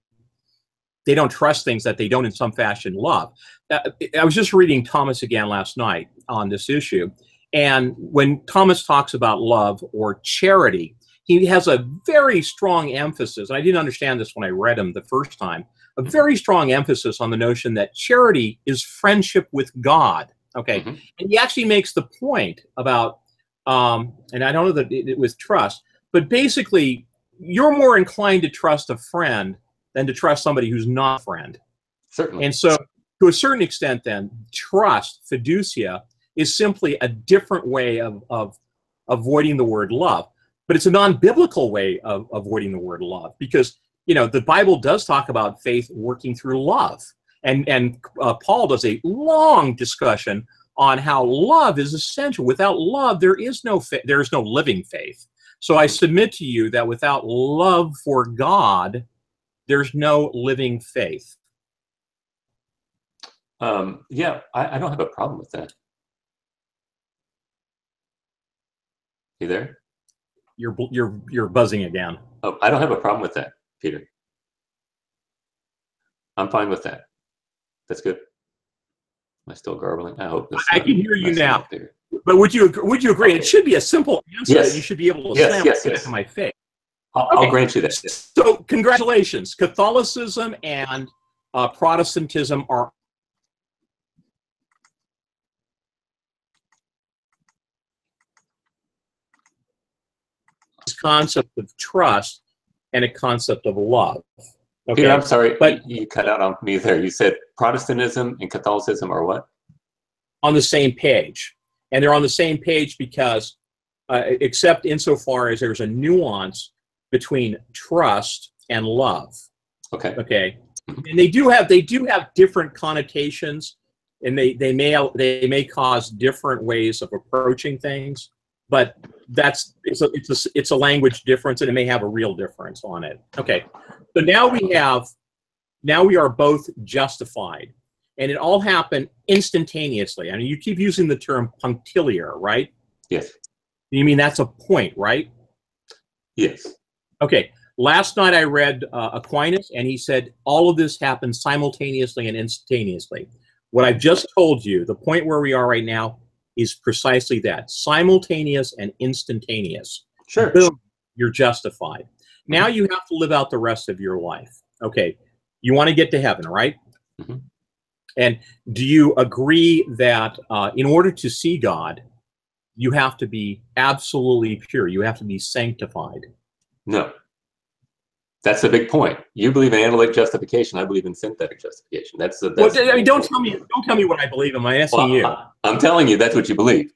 they don't trust things that they don't in some fashion love. I was just reading Thomas again last night on this issue. And when Thomas talks about love or charity, he has a very strong emphasis. And I didn't understand this when I read him the first time. A very strong emphasis on the notion that charity is friendship with God. Okay. Mm-hmm. And he actually makes the point about, and I don't know that it was trust, but basically you're more inclined to trust a friend than to trust somebody who's not a friend. Certainly. And so to a certain extent then, trust, fiducia, is simply a different way of avoiding the word love. But it's a non-biblical way of avoiding the word love, because, you know, the Bible does talk about faith working through love. And Paul does a long discussion on how love is essential. Without love, there is no living faith. So I submit to you that without love for God, there's no living faith. Yeah, I don't have a problem with that. You there? You're buzzing again. Oh, I don't have a problem with that, Peter. I'm fine with that. That's good. Am I still garbling? I hope this. I can hear you now. But would you agree? Okay. It should be a simple answer. Yes. That you should be able to slam it into my face. I'll grant you that. So congratulations. Catholicism and Protestantism are this concept of trust and a concept of love. Okay. Peter, I'm sorry, but you cut out on me there. You said Protestantism and Catholicism are what? On the same page. And they're on the same page because, except insofar as there's a nuance between trust and love. Okay. Okay. And they do have different connotations, and they may cause different ways of approaching things, but it's a language difference, and it may have a real difference on it. Okay. So now we are both justified, and it all happened instantaneously. I mean, you keep using the term punctiliar, right? Yes. You mean that's a point, right? Yes. Okay. Last night I read Aquinas, and he said all of this happens simultaneously and instantaneously. What I've just told you, the point where we are right now, is precisely that: simultaneous and instantaneous. Sure. Boom, you're justified. Now you have to live out the rest of your life. Okay, you want to get to heaven, right? Mm-hmm. And do you agree that in order to see God, you have to be absolutely pure? You have to be sanctified? No. That's a big point. You believe in analytic justification. I believe in synthetic justification. That's well, I mean, don't tell me what I believe. I'm asking you. I'm telling you that's what you believe.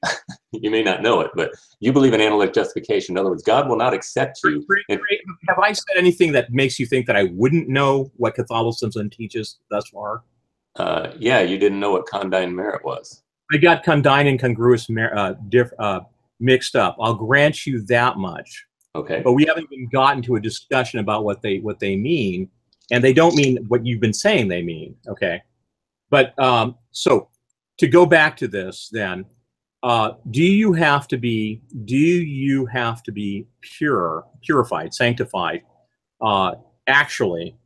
You may not know it, but you believe in analytic justification. In other words, God will not accept you. Have I said anything that makes you think that I wouldn't know what Catholicism teaches thus far? Yeah, you didn't know what condign merit was. I got condign and congruous mixed up. I'll grant you that much. Okay. But we haven't even gotten to a discussion about what they mean, and they don't mean what you've been saying they mean. Okay. But so to go back to this, then, do you have to be purified, sanctified, actually,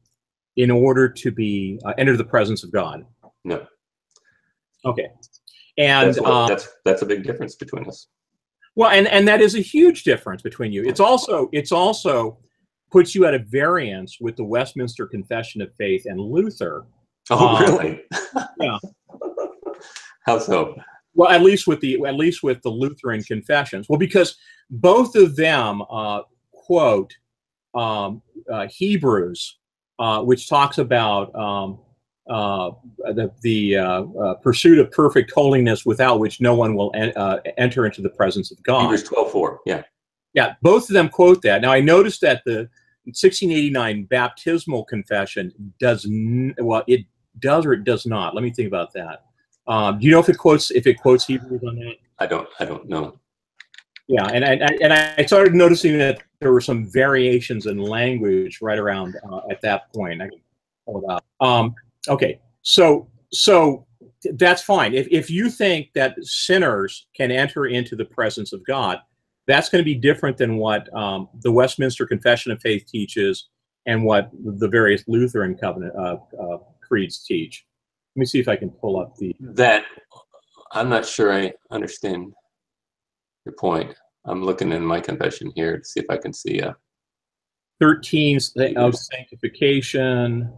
in order to be enter the presence of God? No. Okay. And that's a big difference between us. Well, and that is a huge difference between you. It's also puts you at a variance with the Westminster Confession of Faith and Luther. Oh, really? Yeah. How so? Well, at least with the Lutheran confessions. Well, because both of them quote Hebrews, which talks about the pursuit of perfect holiness, without which no one will enter into the presence of God. Hebrews 12:4. Yeah. Yeah, both of them quote that. Now, I noticed that the 1689 baptismal confession does it does or it does not. Let me think about that. Do you know if it quotes Hebrews on that? I don't know. Yeah, and I started noticing that there were some variations in language right around at that point. I can pull it up. Okay, so that's fine. If you think that sinners can enter into the presence of God, that's going to be different than what the Westminster Confession of Faith teaches and what the various Lutheran covenant creeds teach. Let me see if I can pull up that. I'm not sure I understand your point. I'm looking in my confession here to see if I can see 13 of sanctification.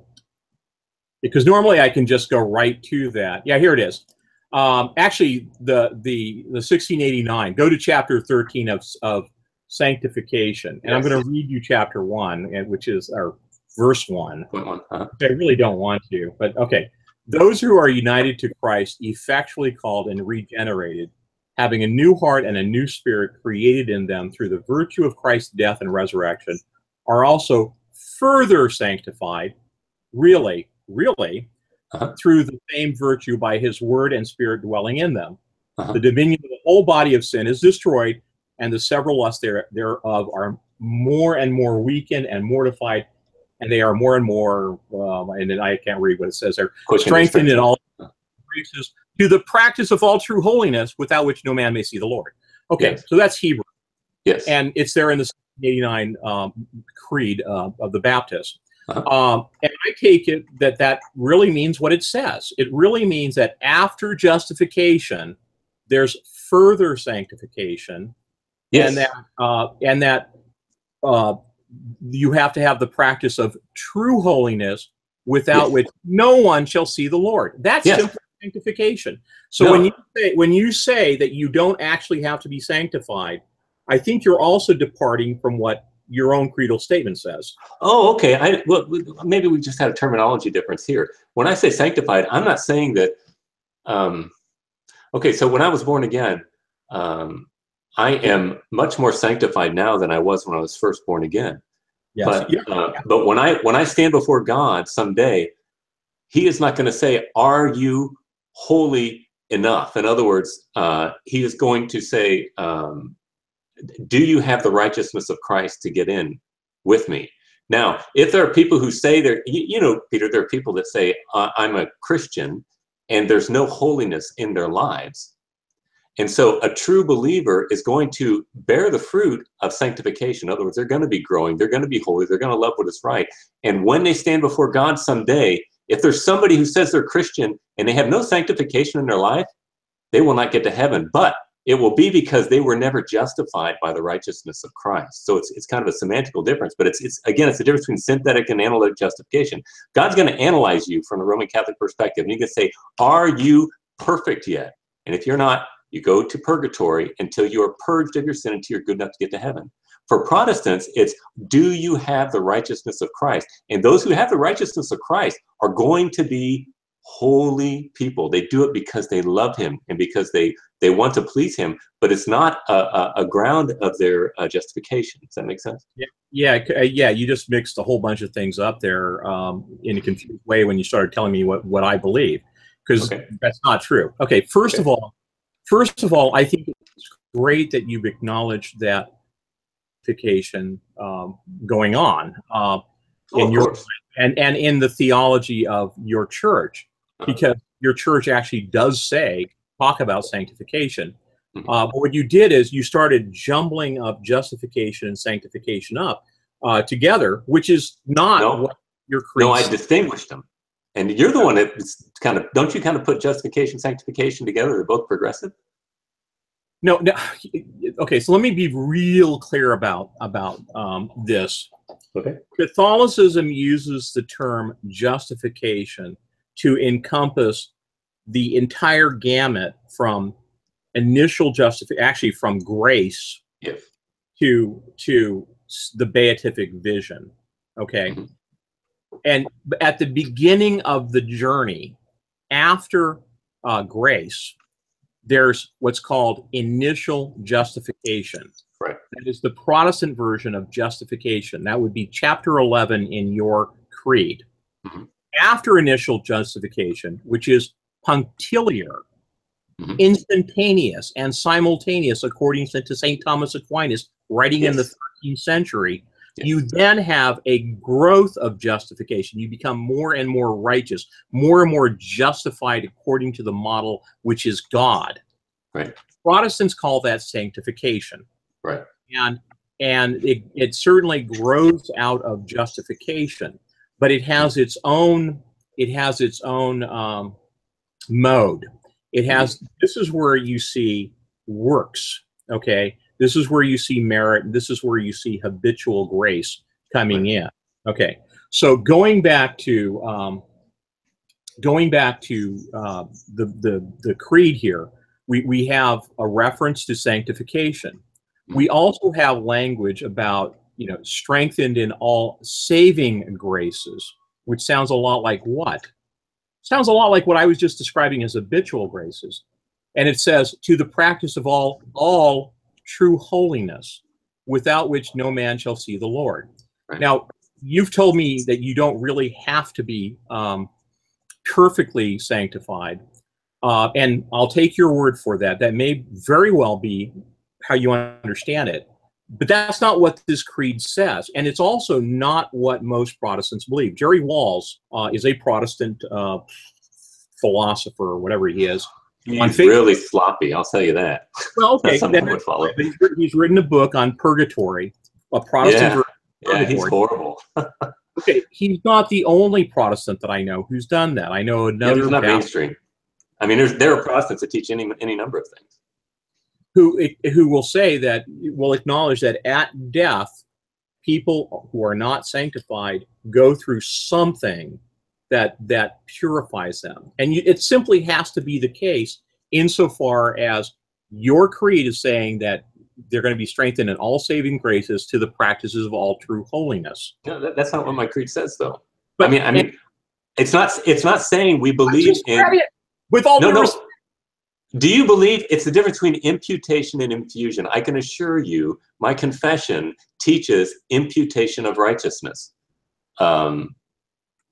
Because normally I can just go right to that. Yeah, here it is. Actually, the 1689. Go to chapter 13 of sanctification, and yes. I'm going to read you chapter 1, which is our verse 1. I really don't want to, but okay. Those who are united to Christ, effectually called and regenerated, having a new heart and a new spirit created in them through the virtue of Christ's death and resurrection, are also further sanctified, really, through the same virtue by his word and spirit dwelling in them. The dominion of the whole body of sin is destroyed, and the several lusts thereof are more and more weakened and mortified, and they are more and more, and then I can't read what it says there, strengthened in all graces to the practice of all true holiness, without which no man may see the Lord. Okay, yes. So that's Hebrew. Yes. And it's there in the 89 Creed of the Baptist. And I take it that really means what it says. It really means that after justification, there's further sanctification, yes. and that you have to have the practice of true holiness, without yes. which no one shall see the Lord. That's yes. simple sanctification. So no. when you say that you don't actually have to be sanctified, I think you're also departing from what your own creedal statement says. Oh, okay. Well, maybe we just had a terminology difference here. When I say sanctified, I'm not saying that. Okay, so when I was born again, I am much more sanctified now than I was when I was first born again. Yes. But when I stand before God someday, He is not going to say, "Are you holy enough?" In other words, He is going to say, "Do you have the righteousness of Christ to get in with me?" Now, if there are people who say you know, Peter, there are people that say, "I'm a Christian," and there's no holiness in their lives. And so a true believer is going to bear the fruit of sanctification. In other words, they're going to be growing, they're going to be holy, they're going to love what is right. And when they stand before God someday, if there's somebody who says they're Christian and they have no sanctification in their life, they will not get to heaven. But it will be because they were never justified by the righteousness of Christ. So it's kind of a semantical difference, but it's again, it's the difference between synthetic and analytic justification. God's going to analyze you from the Roman Catholic perspective, and He's going to say, are you perfect yet? And if you're not, you go to purgatory until you are purged of your sin, until you're good enough to get to heaven. For Protestants, it's, do you have the righteousness of Christ? And those who have the righteousness of Christ are going to be holy people. They do it because they love Him and because they want to please Him, but it's not a ground of their justification. Does that make sense? Yeah. You just mixed a whole bunch of things up there in a confused way when you started telling me what I believe, because that's not true. Okay, first of all, I think it's great that you've acknowledged that justification going on in your and in the theology of your church, because your church actually does talk about sanctification. But what you did is you started jumbling up justification and sanctification up together, which is not what your creed. No, I distinguished them. And you're the one that's kind of, don't you kind of put justification, sanctification together? They're both progressive? No. Okay, so let me be real clear about this. Okay. Catholicism uses the term justification to encompass the entire gamut from initial justification, actually from grace, to the beatific vision. Okay. And at the beginning of the journey, after grace, there's what's called initial justification. Right. That is the Protestant version of justification. That would be chapter 11 in your creed. After initial justification, which is punctiliar, instantaneous, and simultaneous, according to St. Thomas Aquinas, writing in the 13th century, you then have a growth of justification. You become more and more righteous, more and more justified according to the model, which is God. Right. Protestants call that sanctification. Right. And it certainly grows out of justification, but it has its own mode. It has, this is where you see works. Okay. This is where you see merit. This is where you see habitual grace coming in. Okay, so going back to the creed here, we have a reference to sanctification. We also have language about strengthened in all saving graces, which sounds a lot like what? Sounds a lot like what I was just describing as habitual graces, and it says to the practice of all true holiness, without which no man shall see the Lord. Right. Now, you've told me that you don't really have to be perfectly sanctified, and I'll take your word for that. That may very well be how you understand it, but that's not what this creed says, and it's also not what most Protestants believe. Jerry Walls is a Protestant philosopher, or whatever he is. He's really sloppy, I'll tell you that. Well, okay, he's written a book on purgatory, a Protestant version of purgatory. He's horrible. Okay, he's not the only Protestant that I know who's done that. I know another. He's not mainstream. I mean, there are Protestants that teach any number of things. Who will say that, will acknowledge that at death, people who are not sanctified go through something that purifies them. And it simply has to be the case insofar as your creed is saying that they're going to be strengthened in all saving graces to the practices of all true holiness. No, that's not what my creed says, though. But I mean, it's not saying we believe in. With all no. Do you believe it's the difference between imputation and infusion? I can assure you, my confession teaches imputation of righteousness.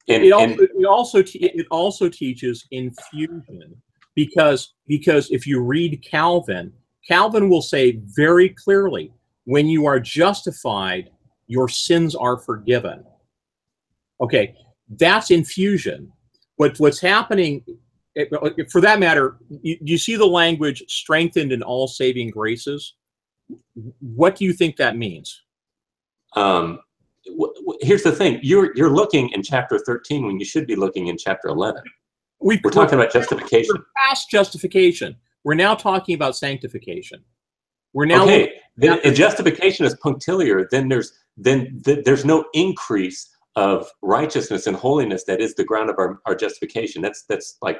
It also teaches infusion, because if you read Calvin will say very clearly, when you are justified, your sins are forgiven. Okay, that's infusion. What's happening for that matter, you see the language strengthened in all saving graces. What do you think that means? Here's the thing. You're looking in chapter 13 when you should be looking in chapter 11. We're talking about justification. We're past justification. We're now talking about sanctification. We're now okay. Then if justification is punctiliar, then there's no increase of righteousness and holiness that is the ground of our justification. That's like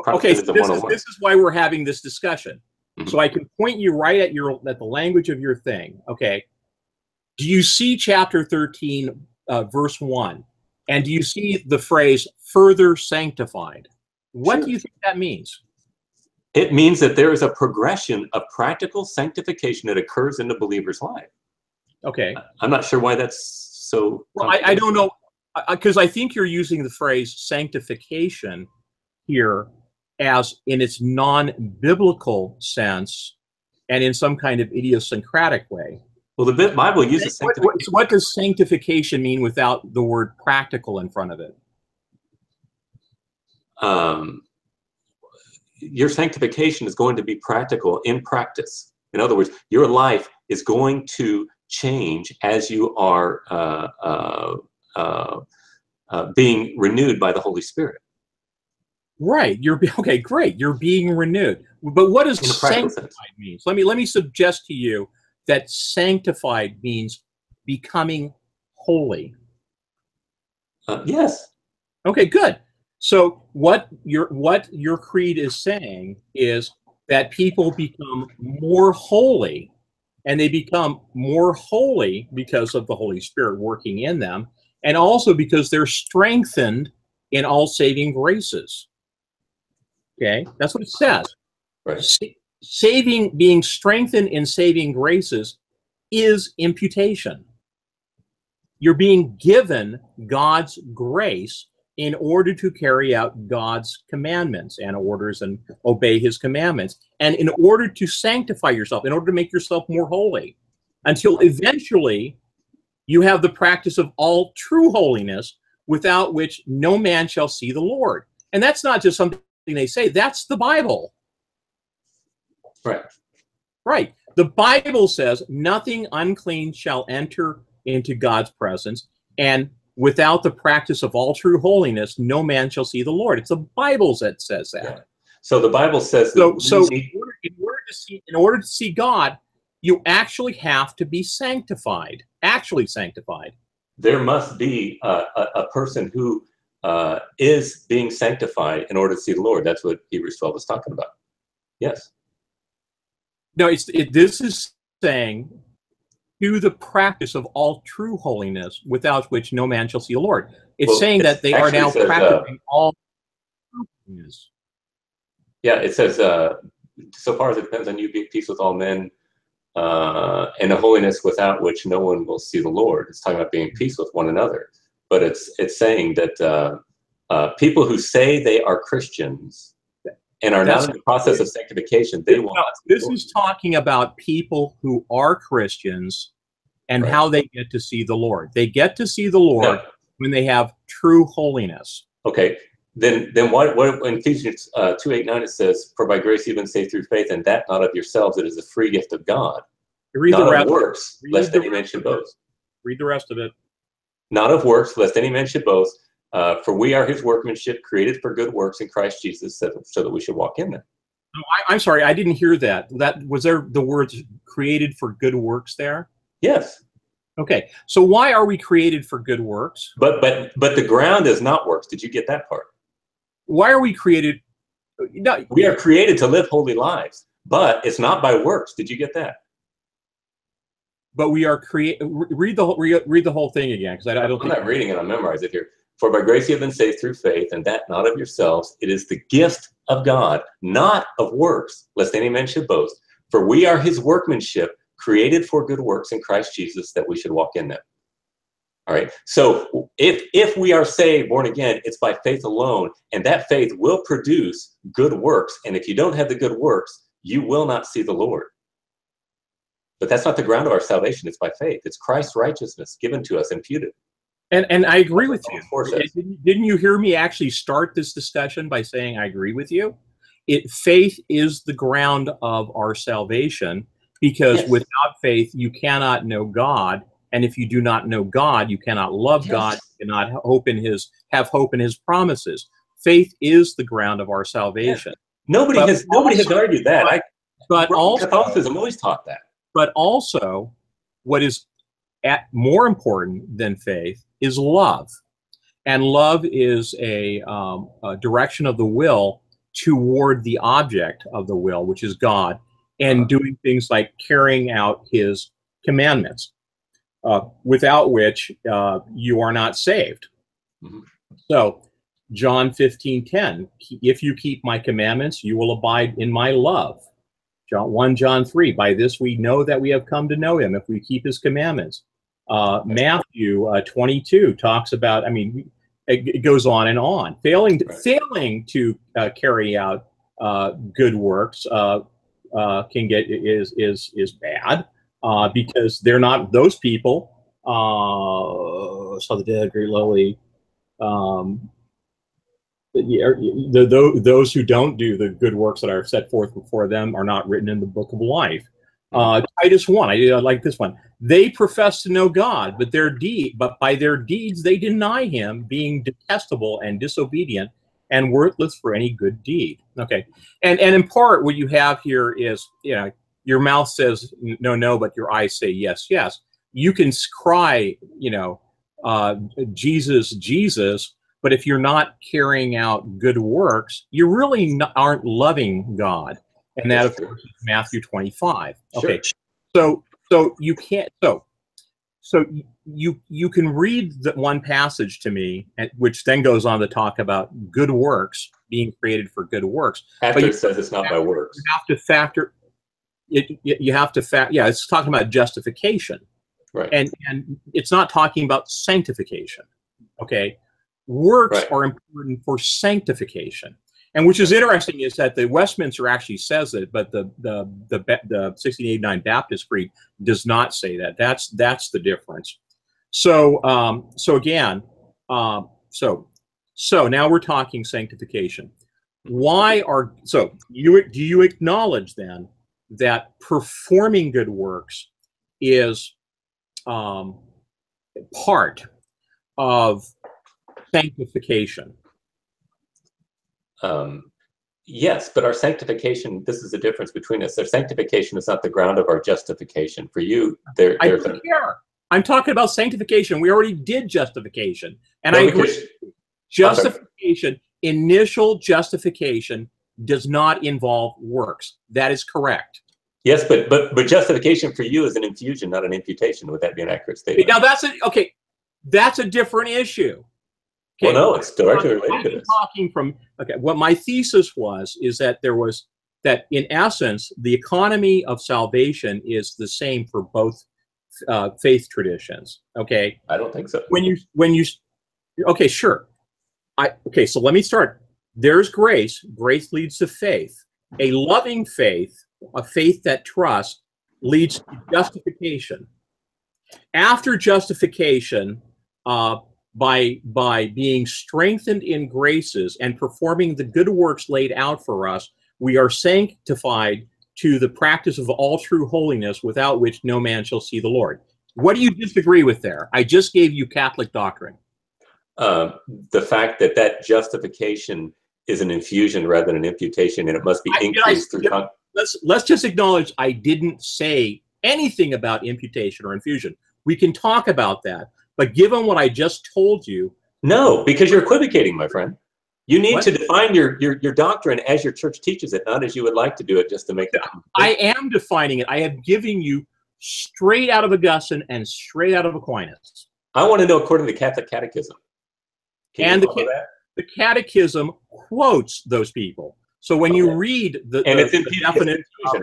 okay. So this is why we're having this discussion. Mm-hmm. So I can point you right at the language of your thing. Okay. Do you see chapter 13, verse 1? And do you see the phrase "further sanctified"? What do you think that means? It means that there is a progression of practical sanctification that occurs in the believer's life. Okay. I'm not sure why that's so. Well, I don't know, because I think you're using the phrase sanctification here as in its non-biblical sense and in some kind of idiosyncratic way. Well, the Bible uses sanctification. What does sanctification mean without the word practical in front of it? Your sanctification is going to be practical in practice. In other words, your life is going to change as you are being renewed by the Holy Spirit. Right. Okay. Great. You're being renewed. But what does sanctified mean? So let me suggest to you that sanctified means becoming holy. Yes. Okay. Good. So what your creed is saying is that people become more holy, and they become more holy because of the Holy Spirit working in them, and also because they're strengthened in all saving graces. Okay, that's what it says. Right. Being strengthened in saving graces is imputation. You're being given God's grace in order to carry out God's commandments and orders and obey his commandments, and in order to sanctify yourself, in order to make yourself more holy, until eventually you have the practice of all true holiness, without which no man shall see the Lord. And that's not just something they say, that's the Bible. Right. Right. The Bible says nothing unclean shall enter into God's presence, and without the practice of all true holiness, no man shall see the Lord. It's the Bible that says that. Yeah. So the Bible says that. So in order to see God, you actually have to be sanctified. Actually sanctified. There must be a person who is being sanctified in order to see the Lord. That's what Hebrews 12 is talking about. Yes. No, this is saying, to the practice of all true holiness, without which no man shall see the Lord. It's saying that they are now practicing all true holiness. Yeah, it says, so far as it depends on you, be at peace with all men, and a holiness without which no one will see the Lord. It's talking about being at peace with one another. But it's saying that people who say they are Christians and are not in the process of sanctification, they will not. This is talking about people who are Christians and how they get to see the Lord. They get to see the Lord when they have true holiness. Okay. Then what in Ephesians 2:8-9 it says, "For by grace you've been saved through faith, and that not of yourselves, it is a free gift of God, not of works, lest any man should boast." Read the rest of it. Not of works, lest any man should boast. For we are his workmanship, created for good works in Christ Jesus, so that we should walk in them. No, I'm sorry, I didn't hear that. Was there the words "created for good works" there? Yes. Okay. So why are we created for good works? But the ground is not works. Did you get that part? Why are we created? No, we are created to live holy lives, but it's not by works. Did you get that? But we are created. Read the whole thing again, because I don't. I'm not reading it. I memorize it here. For by grace you have been saved through faith, and that not of yourselves. It is the gift of God, not of works, lest any man should boast. For we are his workmanship, created for good works in Christ Jesus, that we should walk in them. All right. So if we are saved, born again, it's by faith alone, and that faith will produce good works. And if you don't have the good works, you will not see the Lord. But that's not the ground of our salvation. It's by faith. It's Christ's righteousness given to us, imputed. And I agree with you. Says. Didn't you hear me actually start this discussion by saying I agree with you? Faith is the ground of our salvation, because yes. without faith you cannot know God, and if you do not know God, you cannot love yes. God, you cannot have hope in His promises. Faith is the ground of our salvation. Yes. Nobody has argued that. Catholicism always taught that. But also, what is more important than faith is love, and love is a direction of the will toward the object of the will, which is God, and doing things like carrying out His commandments, without which you are not saved. Mm-hmm. So, John 15:10, if you keep my commandments, you will abide in my love. 1 John 3, by this we know that we have come to know Him, if we keep His commandments. Matthew 22 talks about, it goes on and on. Failing to carry out good works is bad, because they're not those people. Saw the dead, great lowly. Those who don't do the good works that are set forth before them are not written in the book of life. Titus 1, I like this one. They profess to know God, but by their deeds they deny Him, being detestable and disobedient and worthless for any good deed. Okay, and in part what you have here is, your mouth says no, no, but your eyes say yes, yes. You can cry, Jesus, Jesus, but if you're not carrying out good works, you really aren't loving God. And that, of course, is Matthew 25. Okay, sure. So you can't. So you can read that one passage to me, which then goes on to talk about good works being created for good works. After it says it's not by works, you have to factor it. You have to factor. Yeah, it's talking about justification, right? And it's not talking about sanctification. Okay. Works are important for sanctification, and which is interesting is that the Westminster actually says it, but the 1689 Baptist Creed does not say that. That's the difference. So now we're talking sanctification. Do you acknowledge then that performing good works is part of sanctification? Yes, but our sanctification, this is the difference between us. Our sanctification is not the ground of our justification. For you, I don't care. I'm talking about sanctification. We already did justification. And I agree. Justification, initial justification, does not involve works. That is correct. Yes, but justification for you is an infusion, not an imputation. Would that be an accurate statement? Now that's a different issue. Okay. Well, no, it's directly related to this. What my thesis is that in essence, the economy of salvation is the same for both faith traditions. Okay. I don't think so. Okay, sure. So let me start. There's grace. Grace leads to faith. A loving faith, a faith that trusts, leads to justification. After justification, by being strengthened in graces and performing the good works laid out for us, we are sanctified to the practice of all true holiness, without which no man shall see the Lord. What do you disagree with there? I just gave you Catholic doctrine. The fact that justification is an infusion rather than an imputation, and it must be increased through. Let's just acknowledge I didn't say anything about imputation or infusion. We can talk about that. But given what I just told you... No, because you're equivocating, my friend. You need to define your doctrine as your church teaches it, not as you would like to do it just to make it... I am defining it. I am giving you straight out of Augustine and straight out of Aquinas. I want to know according to the Catholic Catechism. And the Catechism quotes those people. So when you read the definition of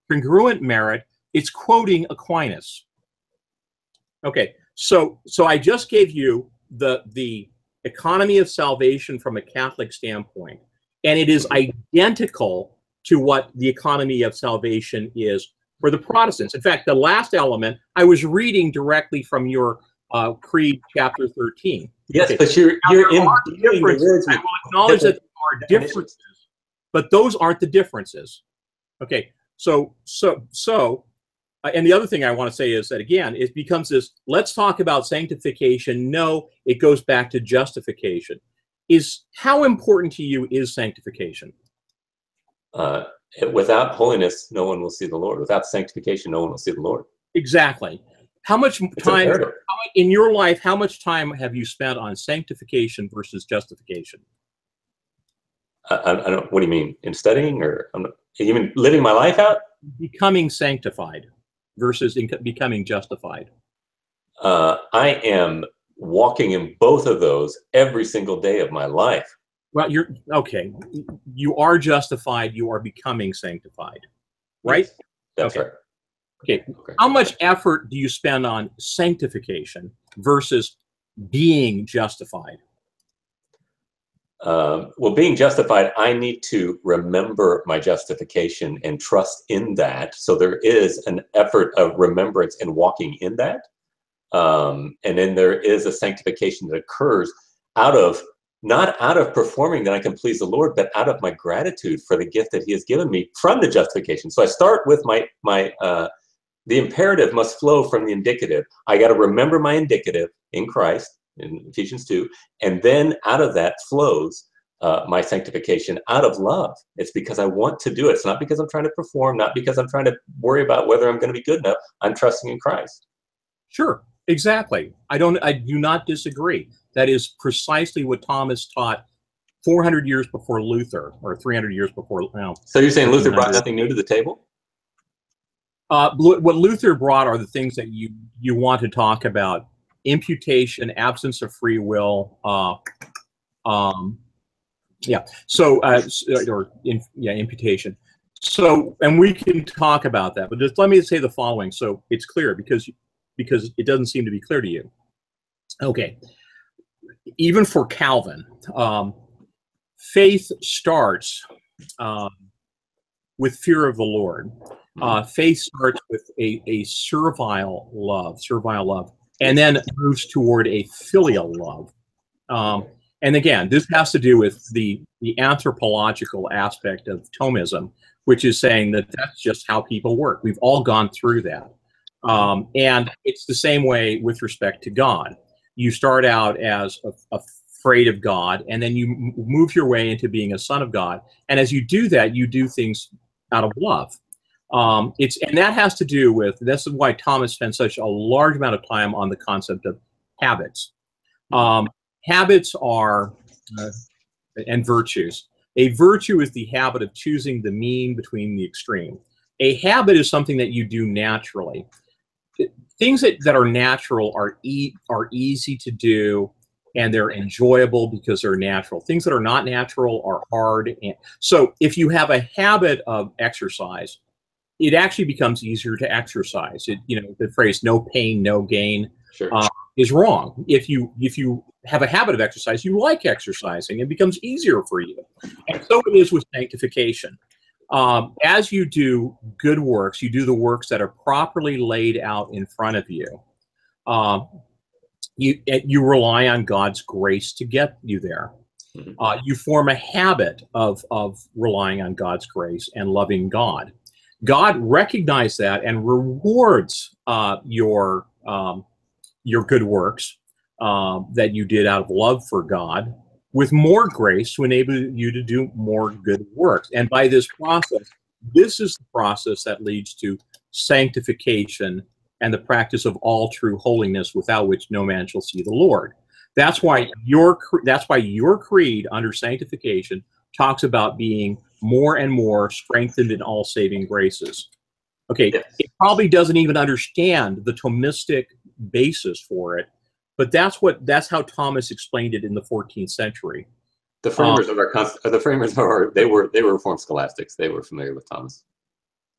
congruent merit, it's quoting Aquinas. Okay. So I just gave you the economy of salvation from a Catholic standpoint, and it is identical to what the economy of salvation is for the Protestants. In fact, the last element, I was reading directly from your Creed chapter 13. Yes, Okay. but you're imbuing the words. I will acknowledge that there are differences, but those aren't the differences. Okay, and the other thing I want to say is that, again, it becomes this, let's talk about sanctification. No, it goes back to justification. How important to you is sanctification? Without holiness, no one will see the Lord. Without sanctification, no one will see the Lord. Exactly. How much time in your life, how much time have you spent on sanctification versus justification? I don't, what do you mean? In studying, or you mean living my life out? Becoming sanctified versus becoming justified. I am walking in both of those every single day of my life. Well, you're okay. You are justified. You are becoming sanctified, right? Yes, that's right. Okay. How much effort do you spend on sanctification versus being justified? Well, being justified, I need to remember my justification and trust in that. So there is an effort of remembrance and walking in that. And then there is a sanctification that occurs not out of performing that I can please the Lord, but out of my gratitude for the gift that he has given me from the justification. So I start with the imperative must flow from the indicative. I got to remember my indicative in Christ, in Ephesians 2, and then out of that flows my sanctification out of love. It's because I want to do it. It's not because I'm trying to perform, not because I'm trying to worry about whether I'm going to be good enough. I'm trusting in Christ. Sure, exactly. I do not disagree. That is precisely what Thomas taught 400 years before Luther, or 300 years before. So you're saying Luther brought nothing new to the table? What Luther brought are the things that you want to talk about: imputation, absence of free will. Imputation. So, and we can talk about that, but just let me say the following, so it's clear, because it doesn't seem to be clear to you. Okay, even for Calvin, faith starts with fear of the Lord. Faith starts with a servile love, and then moves toward a filial love. And again, this has to do with the anthropological aspect of Thomism, which is saying that that's just how people work. We've all gone through that. And it's the same way with respect to God. You start out as afraid of God, and then you move your way into being a son of God. And as you do that, you do things out of love. And that has to do with, this is why Thomas spent such a large amount of time on the concept of habits. Habits are, and virtues. A virtue is the habit of choosing the mean between the extreme. A habit is something that you do naturally. Things that are natural are easy to do, and they're enjoyable because they're natural. Things that are not natural are hard. And so if you have a habit of exercise, it actually becomes easier to exercise. The phrase "no pain, no gain" is wrong. If you have a habit of exercise, you like exercising, it becomes easier for you. And so it is with sanctification. As you do good works, you do the works that are properly laid out in front of you. You rely on God's grace to get you there. You form a habit of relying on God's grace and loving God. God recognizes that and rewards your good works that you did out of love for God with more grace to enable you to do more good works. And by this process, this is the process that leads to sanctification and the practice of all true holiness, without which no man shall see the Lord. That's why your creed under sanctification talks about being more and more strengthened in all saving graces. Okay, yes. It probably doesn't even understand the Thomistic basis for it, but that's how Thomas explained it in the 14th century. The framers they were Reformed scholastics. They were familiar with Thomas.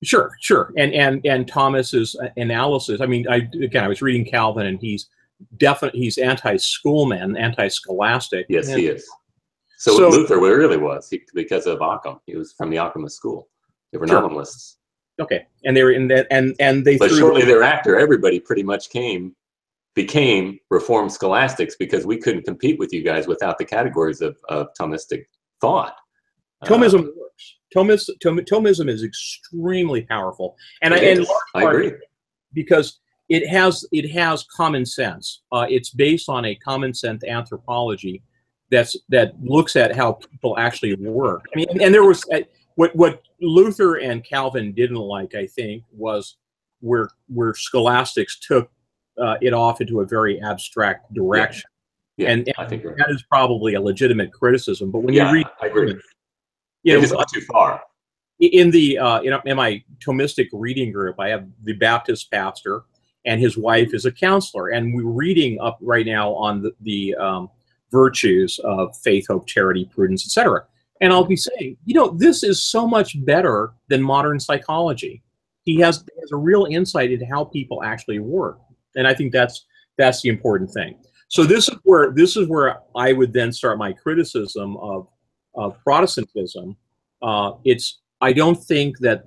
Sure. And Thomas's analysis. I mean, I was reading Calvin, and he's anti-schoolman, anti-scholastic. Yes, he is. So Luther really was because of Occam. He was from the Occamist school. They were nominalists. Okay, and they were in that, and they. But shortly thereafter, everybody pretty much came became Reformed scholastics because we couldn't compete with you guys without the categories of Thomistic thought. Thomism works. Thomism is extremely powerful, and I agree, because it has common sense. It's based on a common sense anthropology that looks at how people actually work. I mean, and there was what Luther and Calvin didn't like, I think, was where scholastics took it off into a very abstract direction. Yeah, and I think that is probably a legitimate criticism. But when you read, I agree. You just went too far. In the in my Thomistic reading group, I have the Baptist pastor, and his wife is a counselor, and we're reading up right now on the virtues of faith, hope, charity, prudence, etc. And I'll be saying, this is so much better than modern psychology. He has a real insight into how people actually work, and I think that's the important thing. So this is where I would then start my criticism of Protestantism. I don't think that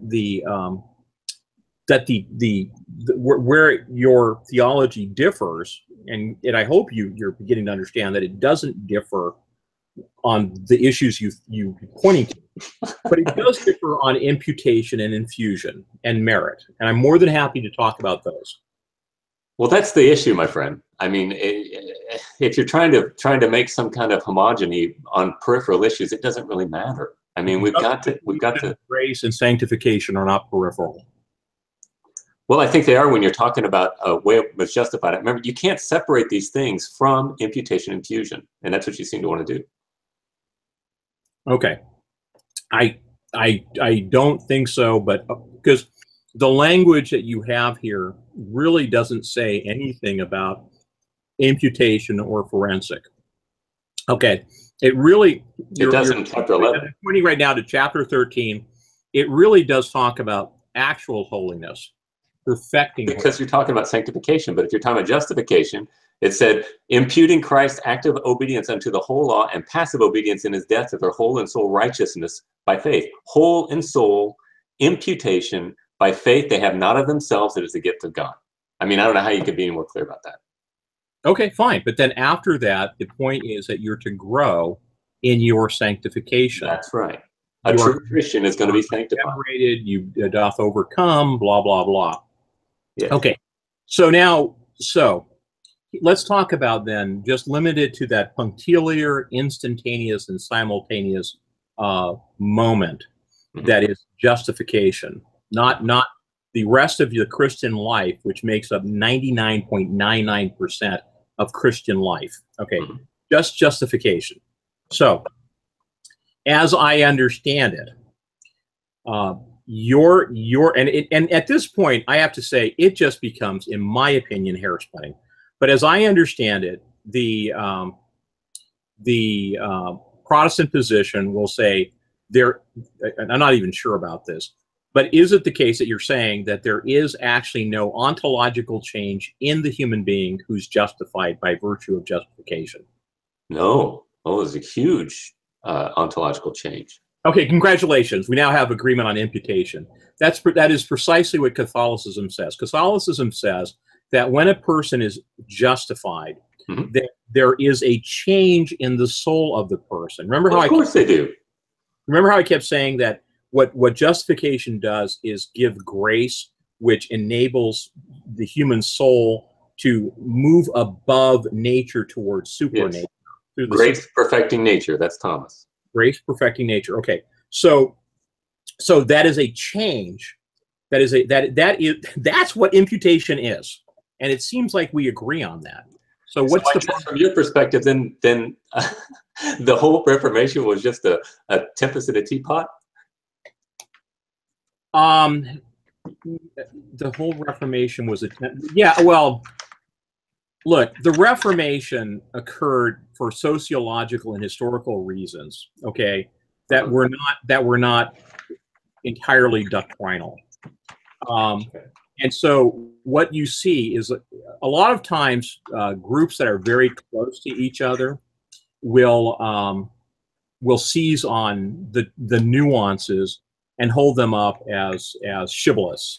where your theology differs, and I hope you're beginning to understand that it doesn't differ on the issues you pointing to, but it does differ on imputation and infusion and merit, and I'm more than happy to talk about those. Well, that's the issue, my friend. I mean, if you're trying to make some kind of homogeny on peripheral issues, it doesn't really matter. I mean, we've got to grace and sanctification are not peripheral. Well, I think they are when you're talking about a way it was justified. Remember, you can't separate these things from imputation and infusion, and that's what you seem to want to do. Okay, I don't think so, but because the language that you have here really doesn't say anything about imputation or forensic. Okay, it doesn't in chapter 11. I'm pointing right now to chapter 13. It really does talk about actual holiness, perfecting. Because you're talking about sanctification, but if you're talking about justification, it said imputing Christ's active obedience unto the whole law and passive obedience in his death to their whole and soul righteousness by faith. Whole and soul imputation by faith they have not of themselves, it is a gift of God. I mean, I don't know how you could be any more clear about that. Okay, fine. But then after that, the point is that you're to grow in your sanctification. That's right. A true Christian is going to be sanctified. You doth overcome, blah, blah, blah. Yes. Okay. So let's talk about then, just limited to that punctiliar, instantaneous, and simultaneous moment that is justification. Not the rest of your Christian life, which makes up 99.99% of Christian life. Okay, just justification. So, as I understand it, and at this point, I have to say, it just becomes, in my opinion, hair splitting. But as I understand it, the Protestant position will say and I'm not even sure about this, but is it the case that you're saying that there is actually no ontological change in the human being who's justified by virtue of justification? No. Oh, it's a huge ontological change. Okay, congratulations. We now have agreement on imputation. That is precisely what Catholicism says. Catholicism says that when a person is justified, that there is a change in the soul of the person. Remember how of course they do. Remember how I kept saying that what justification does is give grace, which enables the human soul to move above nature towards supernature. Yes. Grace perfecting nature. That's Thomas. Grace perfecting nature. Okay, so that is a change. That's what imputation is, and it seems like we agree on that. So what's from your perspective? Then the whole Reformation was just a tempest in a teapot. The whole Reformation was well, look, the Reformation occurred for sociological and historical reasons, okay, that were not entirely doctrinal. And so what you see is a lot of times groups that are very close to each other will seize on the nuances and hold them up as shibboleths.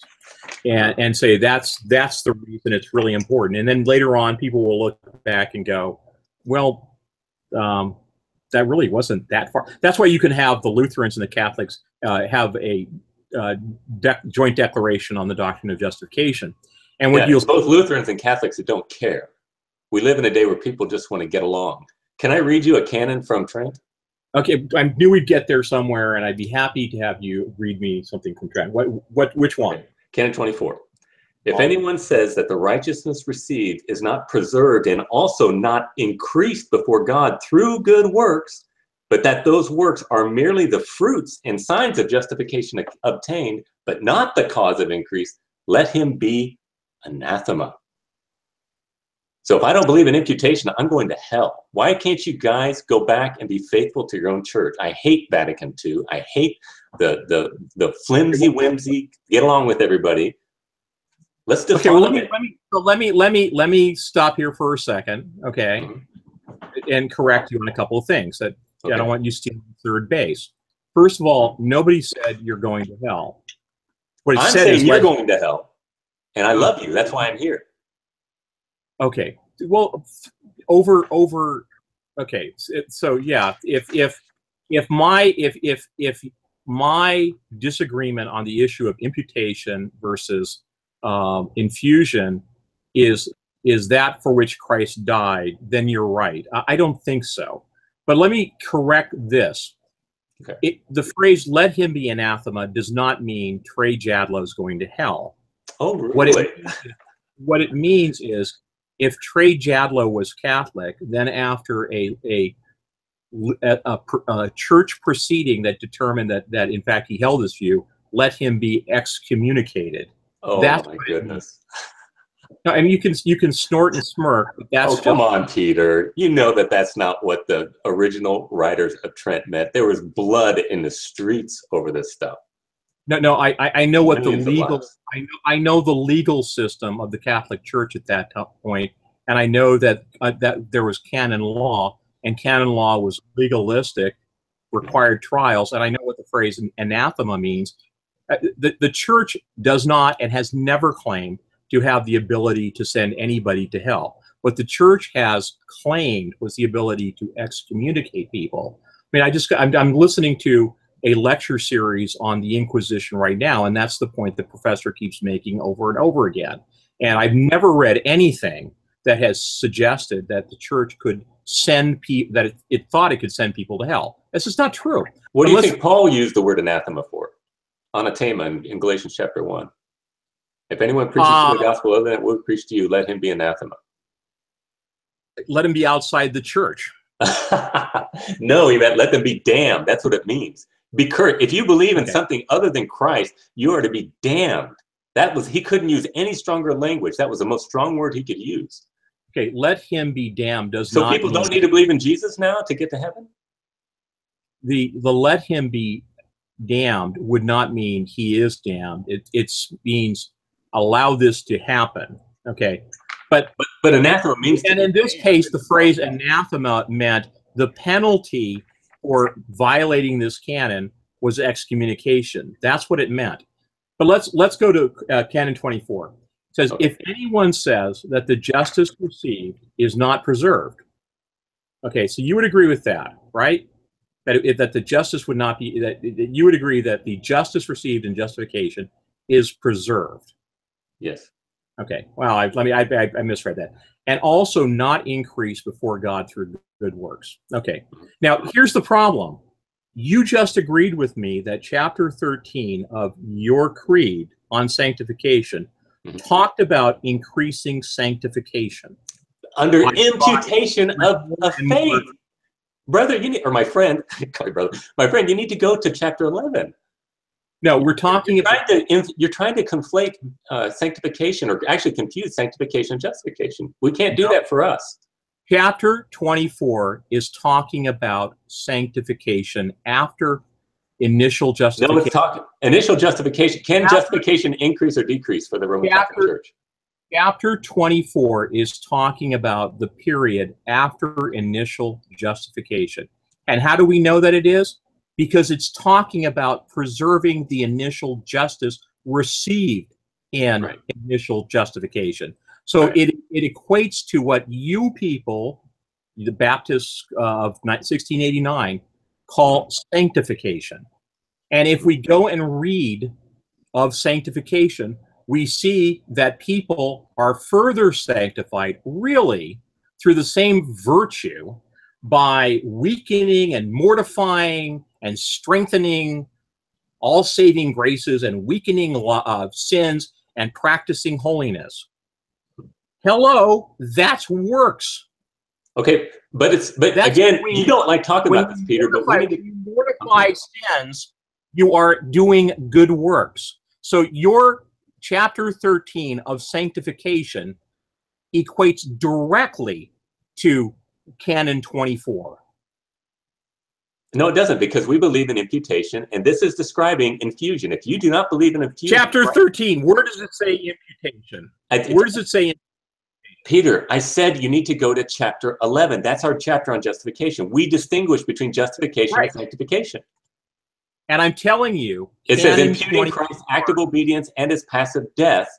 and say that's the reason it's really important. And then later on, people will look back and go, well, that really wasn't that far. That's why you can have the Lutherans and the Catholics have a joint declaration on the doctrine of justification. And what you'll both Lutherans and Catholics that don't care. We live in a day where people just want to get along. Can I read you a canon from Trent? Okay, I knew we'd get there somewhere, and I'd be happy to have you read me something from Trent. Which one? Okay. Canon 24. If anyone says that the righteousness received is not preserved and also not increased before God through good works, but that those works are merely the fruits and signs of justification obtained, but not the cause of increase, let him be anathema. So if I don't believe in imputation, I'm going to hell. Why can't you guys go back and be faithful to your own church? I hate Vatican II. I hate the flimsy whimsy, get along with everybody. Let's define. Okay, well, let me stop here for a second, okay, and correct you on a couple of things that I don't want you stealing third base. First of all, nobody said you're going to hell. What it I'm said saying is you're going to hell, and I love you. That's why I'm here. Okay. Well, okay. So yeah, if my disagreement on the issue of imputation versus infusion is that for which Christ died, then you're right. I don't think so. But let me correct this. Okay. The phrase "let him be anathema" does not mean Trey Jadlow is going to hell. Oh, really? What it means is, if Trey Jadlow was Catholic, then after a church proceeding that determined that in fact he held this view, let him be excommunicated. Oh, that's my goodness. No, I mean, you can snort and smirk, but that's come on, Peter. You know that's not what the original writers of Trent meant. There was blood in the streets over this stuff. No, I know what the legal I know the legal system of the Catholic Church at that point, and I know that that there was canon law, and canon law was legalistic, required trials, and I know what the phrase anathema means. The Church does not and has never claimed to have the ability to send anybody to hell. What the Church has claimed was the ability to excommunicate people. I mean, I'm listening to a lecture series on the Inquisition right now, and that's the point the professor keeps making over and over again. And I've never read anything that has suggested that the Church could send people, that it thought it could send people to hell. This is not true. What do you think Paul used the word anathema for? Anathema in Galatians chapter 1. If anyone preaches to the gospel other than it will preach to you, let him be anathema. Let him be outside the church. No, he meant let them be damned. That's what it means. If you believe in something other than Christ, you are to be damned. He couldn't use any stronger language. That was the most strong word he could use. Okay, let him be damned does not. So people don't need to believe in Jesus now to get to heaven? The let him be damned would not mean he is damned. It means allow this to happen. Okay, but anathema means. And in this case, the phrase anathema meant the penalty for violating this canon was excommunication. That's what it meant. But let's go to Canon 24. It says, if anyone says that the justice received is not preserved. Okay, so you would agree with that, right? That the justice would not be, that you would agree that the justice received in justification is preserved. Yes. Okay, well, I misread that. And also not increased before God through good works. Okay, now here's the problem. You just agreed with me that chapter 13 of your creed on sanctification talked about increasing sanctification. Under imputation of faith. Brother, my friend, you need to go to chapter 11. No, we're talking about... You're trying to conflate sanctification, or actually confuse sanctification and justification. We can't do that for us. Chapter 24 is talking about sanctification after initial justification. No, it's talking initial justification. Can justification increase or decrease for the Roman Catholic Church? Chapter 24 is talking about the period after initial justification. And how do we know that it is? Because it's talking about preserving the initial justice received. in Right. initial justification. So Right. it equates to what you people, the Baptists of 1689, call sanctification. And if we go and read of sanctification, we see that people are further sanctified really through the same virtue by weakening and mortifying and strengthening all saving graces and weakening sins and practicing holiness. Hello, that's works. Okay, but That's again, you don't like talking about this, Peter, but we need to when you mortify sins, you are doing good works. So your chapter 13 of sanctification equates directly to canon 24. No, it doesn't, because we believe in imputation, and this is describing infusion. If you do not believe in infusion, Chapter 13, where does it say imputation? Where does it say? Peter, I said you need to go to chapter 11. That's our chapter on justification. We distinguish between justification and sanctification. And I'm telling you, it says imputing Christ's active obedience and his passive death,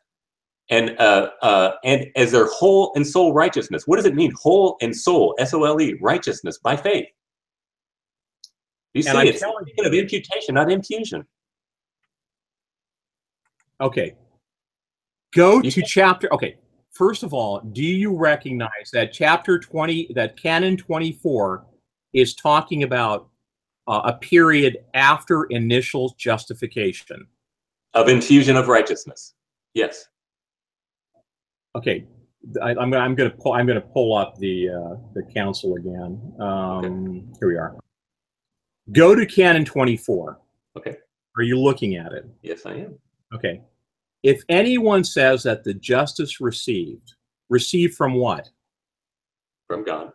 and as their whole and soul righteousness. What does it mean, whole and soul? S-O-L-E, righteousness by faith. You see, it's speaking of imputation, not infusion. Okay. Go to chapter. Okay. First of all, do you recognize that chapter 20, that canon 24 is talking about a period after initial justification? Of infusion of righteousness. Yes. Okay. I'm going to pull up the council again. Okay. Here we are. Go to canon 24. Okay. Are you looking at it? Yes, I am. Okay. If anyone says that the justice received from what? From God.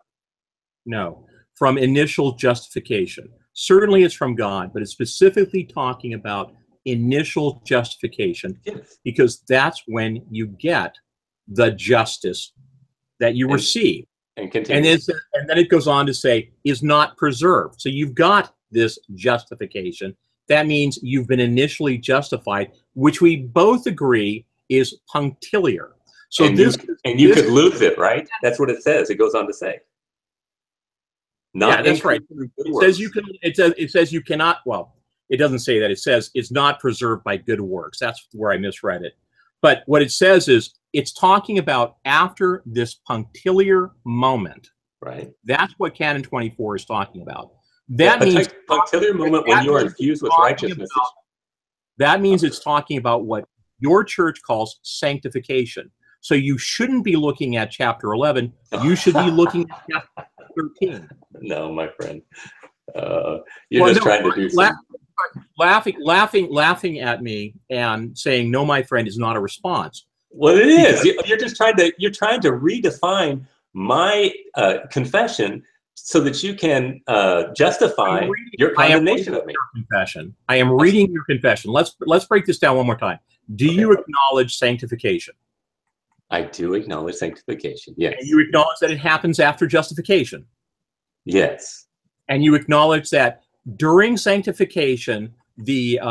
No, from initial justification. Certainly it's from God, but it's specifically talking about initial justification, yes, because that's when you get the justice that you receive. And then it goes on to say, is not preserved. So you've got this justification. That means you've been initially justified, which we both agree is punctiliar. So you could lose it, right? That's what it says. It goes on to say. Yeah, that's right. It says you can. It says you cannot. Well, it doesn't say that. It says it's not preserved by good works. That's where I misread it. But what it says is it's talking about after this punctiliar moment. Right. That's what canon 24 is talking about. That means punctiliar moment when you are infused with righteousness. That means it's talking about what your church calls sanctification. So you shouldn't be looking at chapter 11. You should be looking at chapter 13. No, my friend. You're just trying to do something. Laughing at me and saying, no, my friend, is not a response. Well, it is. You're just trying to redefine my confession so that you can justify your condemnation of me. I am reading your confession. Let's break this down one more time. Do you acknowledge sanctification? I do acknowledge sanctification, yes. And you acknowledge that it happens after justification? Yes. And you acknowledge that during sanctification, the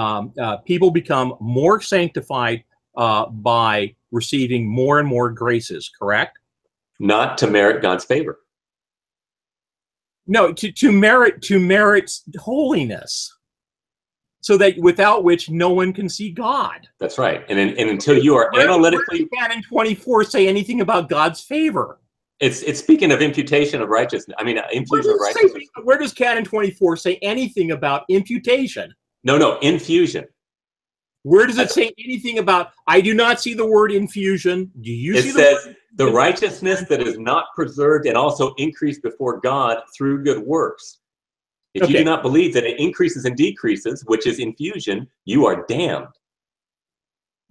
people become more sanctified by receiving more and more graces, correct? Not to merit God's favor. No, to merit holiness, so that without which no one can see God. That's right. And until you are analytically. Where does canon 24 say anything about God's favor? It's speaking of imputation of righteousness. I mean, infusion of righteousness. Where does canon 24 say anything about imputation? No, infusion. Where does it say anything about? I do not see the word infusion. Do you see the word? It says the righteousness that is not preserved and also increased before God through good works. If you do not believe that it increases and decreases, which is infusion, you are damned.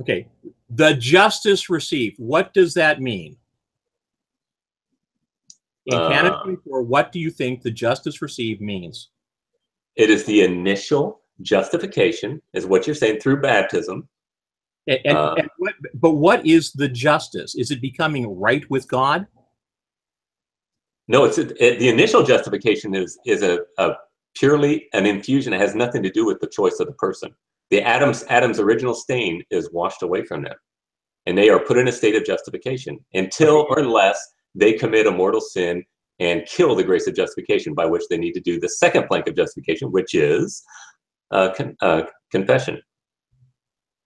Okay. The justice received. What does that mean? In canon 24, what do you think the justice received means? It is the initial justification, is what you're saying, through baptism. But what is the justice? Is it becoming right with God? No, the initial justification is a purely an infusion. It has nothing to do with the choice of the person. The Adam's original stain is washed away from them. and they are put in a state of justification until or unless they commit a mortal sin and kill the grace of justification, by which they need to do the second plank of justification, which is confession.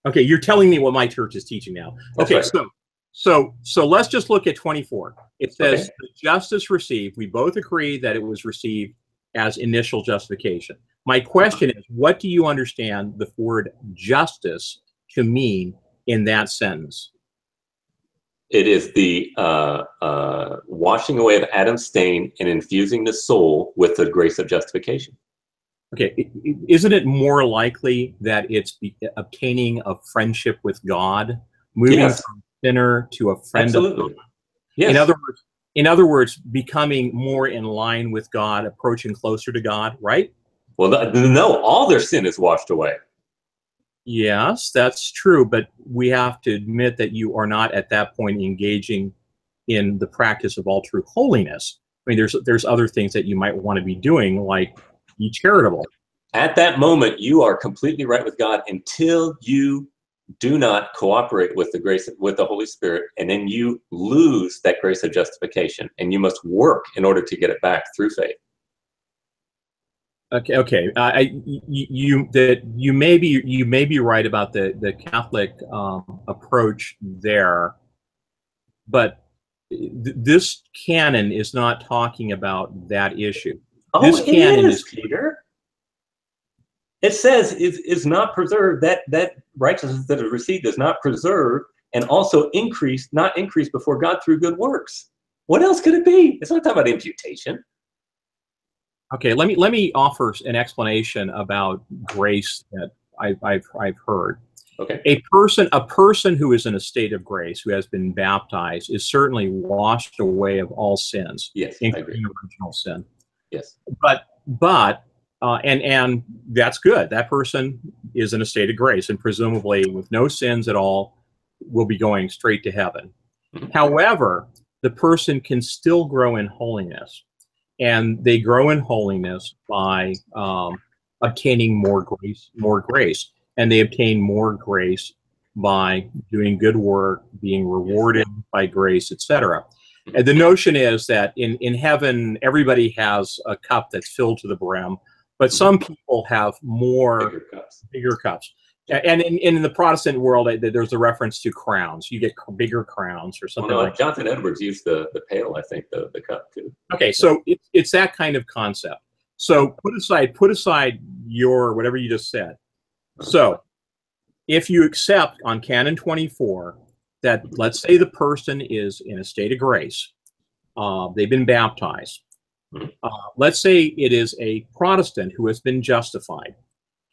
Okay, you're telling me what my church is teaching now. That's okay, right. so let's just look at 24. It says, Okay. the justice received. We both agree that it was received as initial justification. My question is, what do you understand the word justice to mean in that sentence? It is the washing away of Adam's stain and infusing the soul with the grace of justification. Okay, isn't it more likely that it's obtaining a friendship with God, moving Yes. from sinner to a friend Absolutely. of God? Yes. In other words, becoming more in line with God, approaching closer to God, right? Well, no, all their sin is washed away. Yes, that's true, but we have to admit that you are not at that point engaging in the practice of all true holiness. I mean, there's other things that you might want to be doing, like be charitable. At that moment, you are completely right with God until you do not cooperate with the grace, with the Holy Spirit, and then you lose that grace of justification, and you must work in order to get it back through faith. Okay. You may be right about the Catholic approach there, but this canon is not talking about that issue. Oh, this canon is Peter. It says is not preserved. That righteousness that is received is not preserved, and also not increased before God through good works. What else could it be? It's not talking about imputation. Okay, let me offer an explanation about grace that I've heard. Okay. A person who is in a state of grace, who has been baptized, is certainly washed away of all sins, Yes, including original sin. Yes. But and that's good. That person is in a state of grace, and presumably with no sins at all, will be going straight to heaven. Mm-hmm. However, the person can still grow in holiness. And they grow in holiness by obtaining more grace, and they obtain more grace by doing good work, being rewarded by grace, etc. And the notion is that in heaven, everybody has a cup that's filled to the brim, but some people have bigger cups. And in the Protestant world, there's a reference to crowns. You get bigger crowns or something like that. Jonathan Edwards used the pail, I think, the cup too. Okay, so it's that kind of concept. So put aside your whatever you just said. So if you accept on Canon 24 that, let's say, the person is in a state of grace, they've been baptized. Let's say it is a Protestant who has been justified.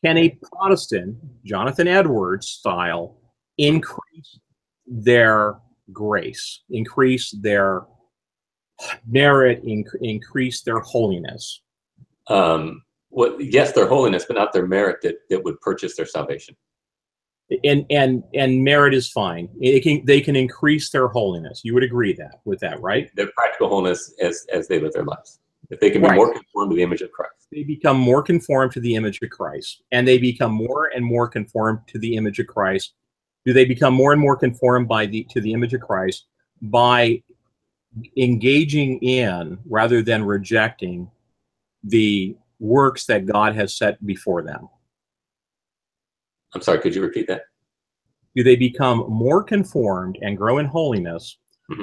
Can a Protestant, Jonathan Edwards style, increase their grace, increase their merit, increase their holiness? Well, yes, their holiness, but not their merit that would purchase their salvation. And merit is fine. They can increase their holiness. You would agree with that, right? Their practical holiness as they live their lives. If they can be more conformed to the image of Christ. They become more conformed to the image of Christ. And they become more and more conformed to the image of Christ. Do they become more and more conformed to the image of Christ by engaging in, rather than rejecting, the works that God has set before them? I'm sorry, could you repeat that? Do they become more conformed and grow in holiness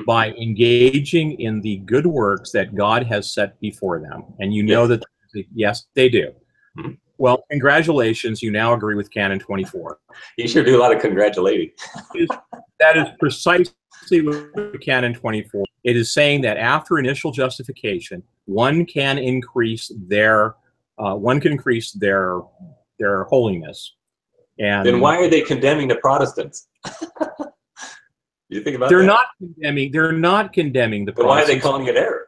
by engaging in the good works that God has set before them? And you know that, yes, they do. Well, congratulations, you now agree with Canon 24. You sure do a lot of congratulating. That is precisely what Canon 24. It is saying that after initial justification, one can increase their holiness. And then why are they condemning the Protestants? You think about they're that? They're not condemning the Protestants. But why are they calling it error?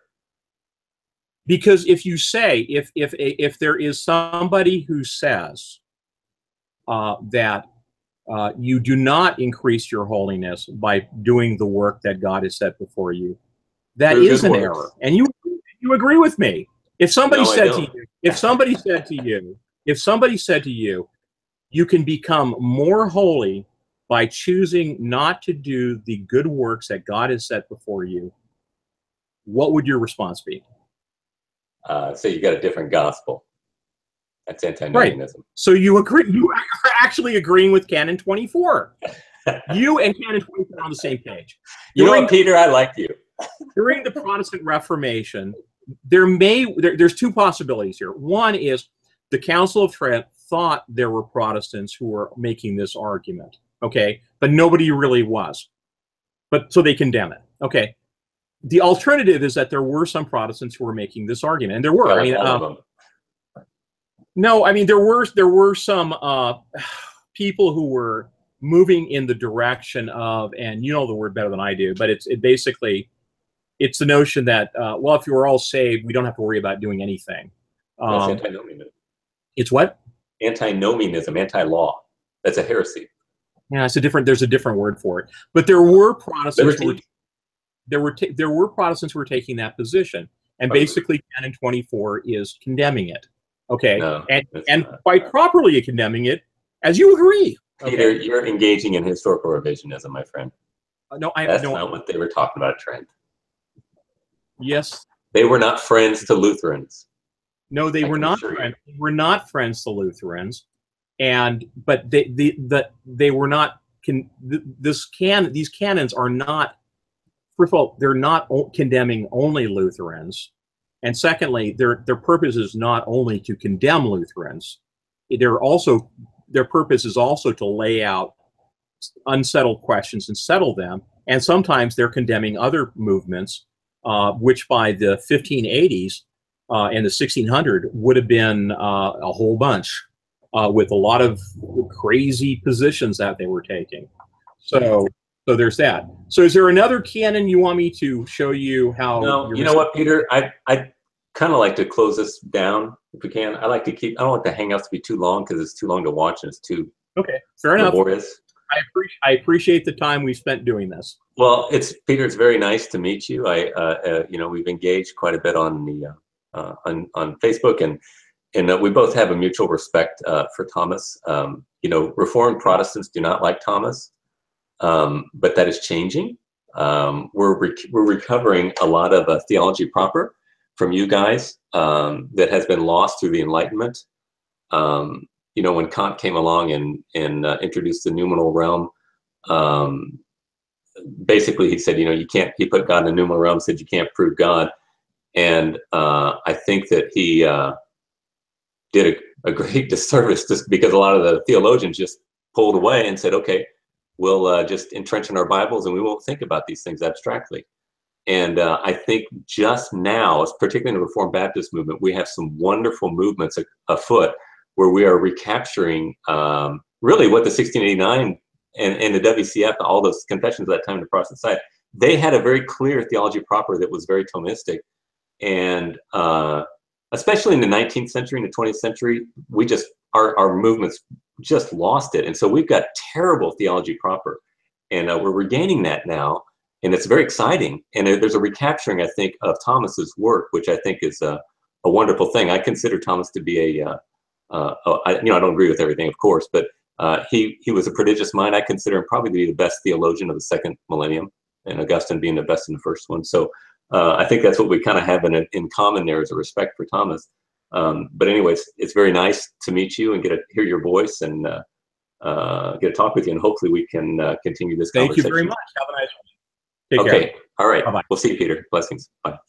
Because if you say, if there is somebody who says that you do not increase your holiness by doing the work that God has set before you, that is an error. And you agree with me. If somebody said to you, you can become more holy by choosing not to do the good works that God has set before you, what would your response be? So you got a different gospel. That's antinomianism. Right. So you agree? You are actually agreeing with Canon 24. You and Canon 24 are on the same page. You know what, Peter? I like you. During the Protestant Reformation, there's two possibilities here. One is the Council of Trent thought there were Protestants who were making this argument, okay, but nobody really was. But so they condemn it, okay. The alternative is that there were some Protestants who were making this argument, and there were. Like all of them. No, I mean there were some people who were moving in the direction of, and you know the word better than I do, but it's the notion that well, if you were all saved, we don't have to worry about doing anything. That's antinomianism. It's what? Antinomianism, anti-law. That's a heresy. Yeah, there's a different word for it. But there were Protestants there were Protestants who were taking that position, and basically Canon 24 is condemning it. Okay, no, and quite properly condemning it, as you agree. Peter, you're engaging in historical revisionism, my friend. That's not what they were talking about, Trent. Yes. They were not friends to Lutherans. No, they were not friends. They were not friends to Lutherans, but they were not. These canons are not. First of all, they're not condemning only Lutherans, and secondly, their purpose is not only to condemn Lutherans. Their purpose is also to lay out unsettled questions and settle them. And sometimes they're condemning other movements, which by the 1580s and the 1600 would have been a whole bunch with a lot of crazy positions that they were taking. So there's that. So is there another canon you want me to show you how? No, you know what, Peter? I kind of like to close this down if we can. I like to I don't want the Hangouts to be too long because it's too long to watch and it's too fair enough. laborious. I appreciate the time we spent doing this. Well, Peter. It's very nice to meet you. We've engaged quite a bit on the on Facebook, and we both have a mutual respect for Thomas. Reformed Protestants do not like Thomas, but that is changing. We're recovering a lot of theology proper from you guys that has been lost through the Enlightenment. When Kant came along and introduced the noumenal realm, basically he said, he put God in the noumenal realm, said you can't prove God. And I think that he did a great disservice just because a lot of the theologians just pulled away and said, okay, we'll just entrench in our Bibles and we won't think about these things abstractly. And I think just now, particularly in the Reformed Baptist movement, we have some wonderful movements afoot where we are recapturing really what the 1689 and the WCF, all those confessions at that time in the Protestant side, they had a very clear theology proper that was very Thomistic. And especially in the 19th century and the 20th century, our movements just lost it. And so we've got terrible theology proper. And we're regaining that now. And it's very exciting. And there's a recapturing, I think, of Thomas's work, which I think is a wonderful thing. I consider Thomas to be I don't agree with everything, of course, but he was a prodigious mind. I consider him probably to be the best theologian of the second millennium, and Augustine being the best in the first one. So I think that's what we kind of have in common there is a respect for Thomas. But anyways, it's very nice to meet you and get to hear your voice and get to talk with you. And hopefully we can continue this conversation. Thank you very much. Have a nice one. Take care. Okay. All right. Bye-bye. We'll see you, Peter. Blessings. Bye.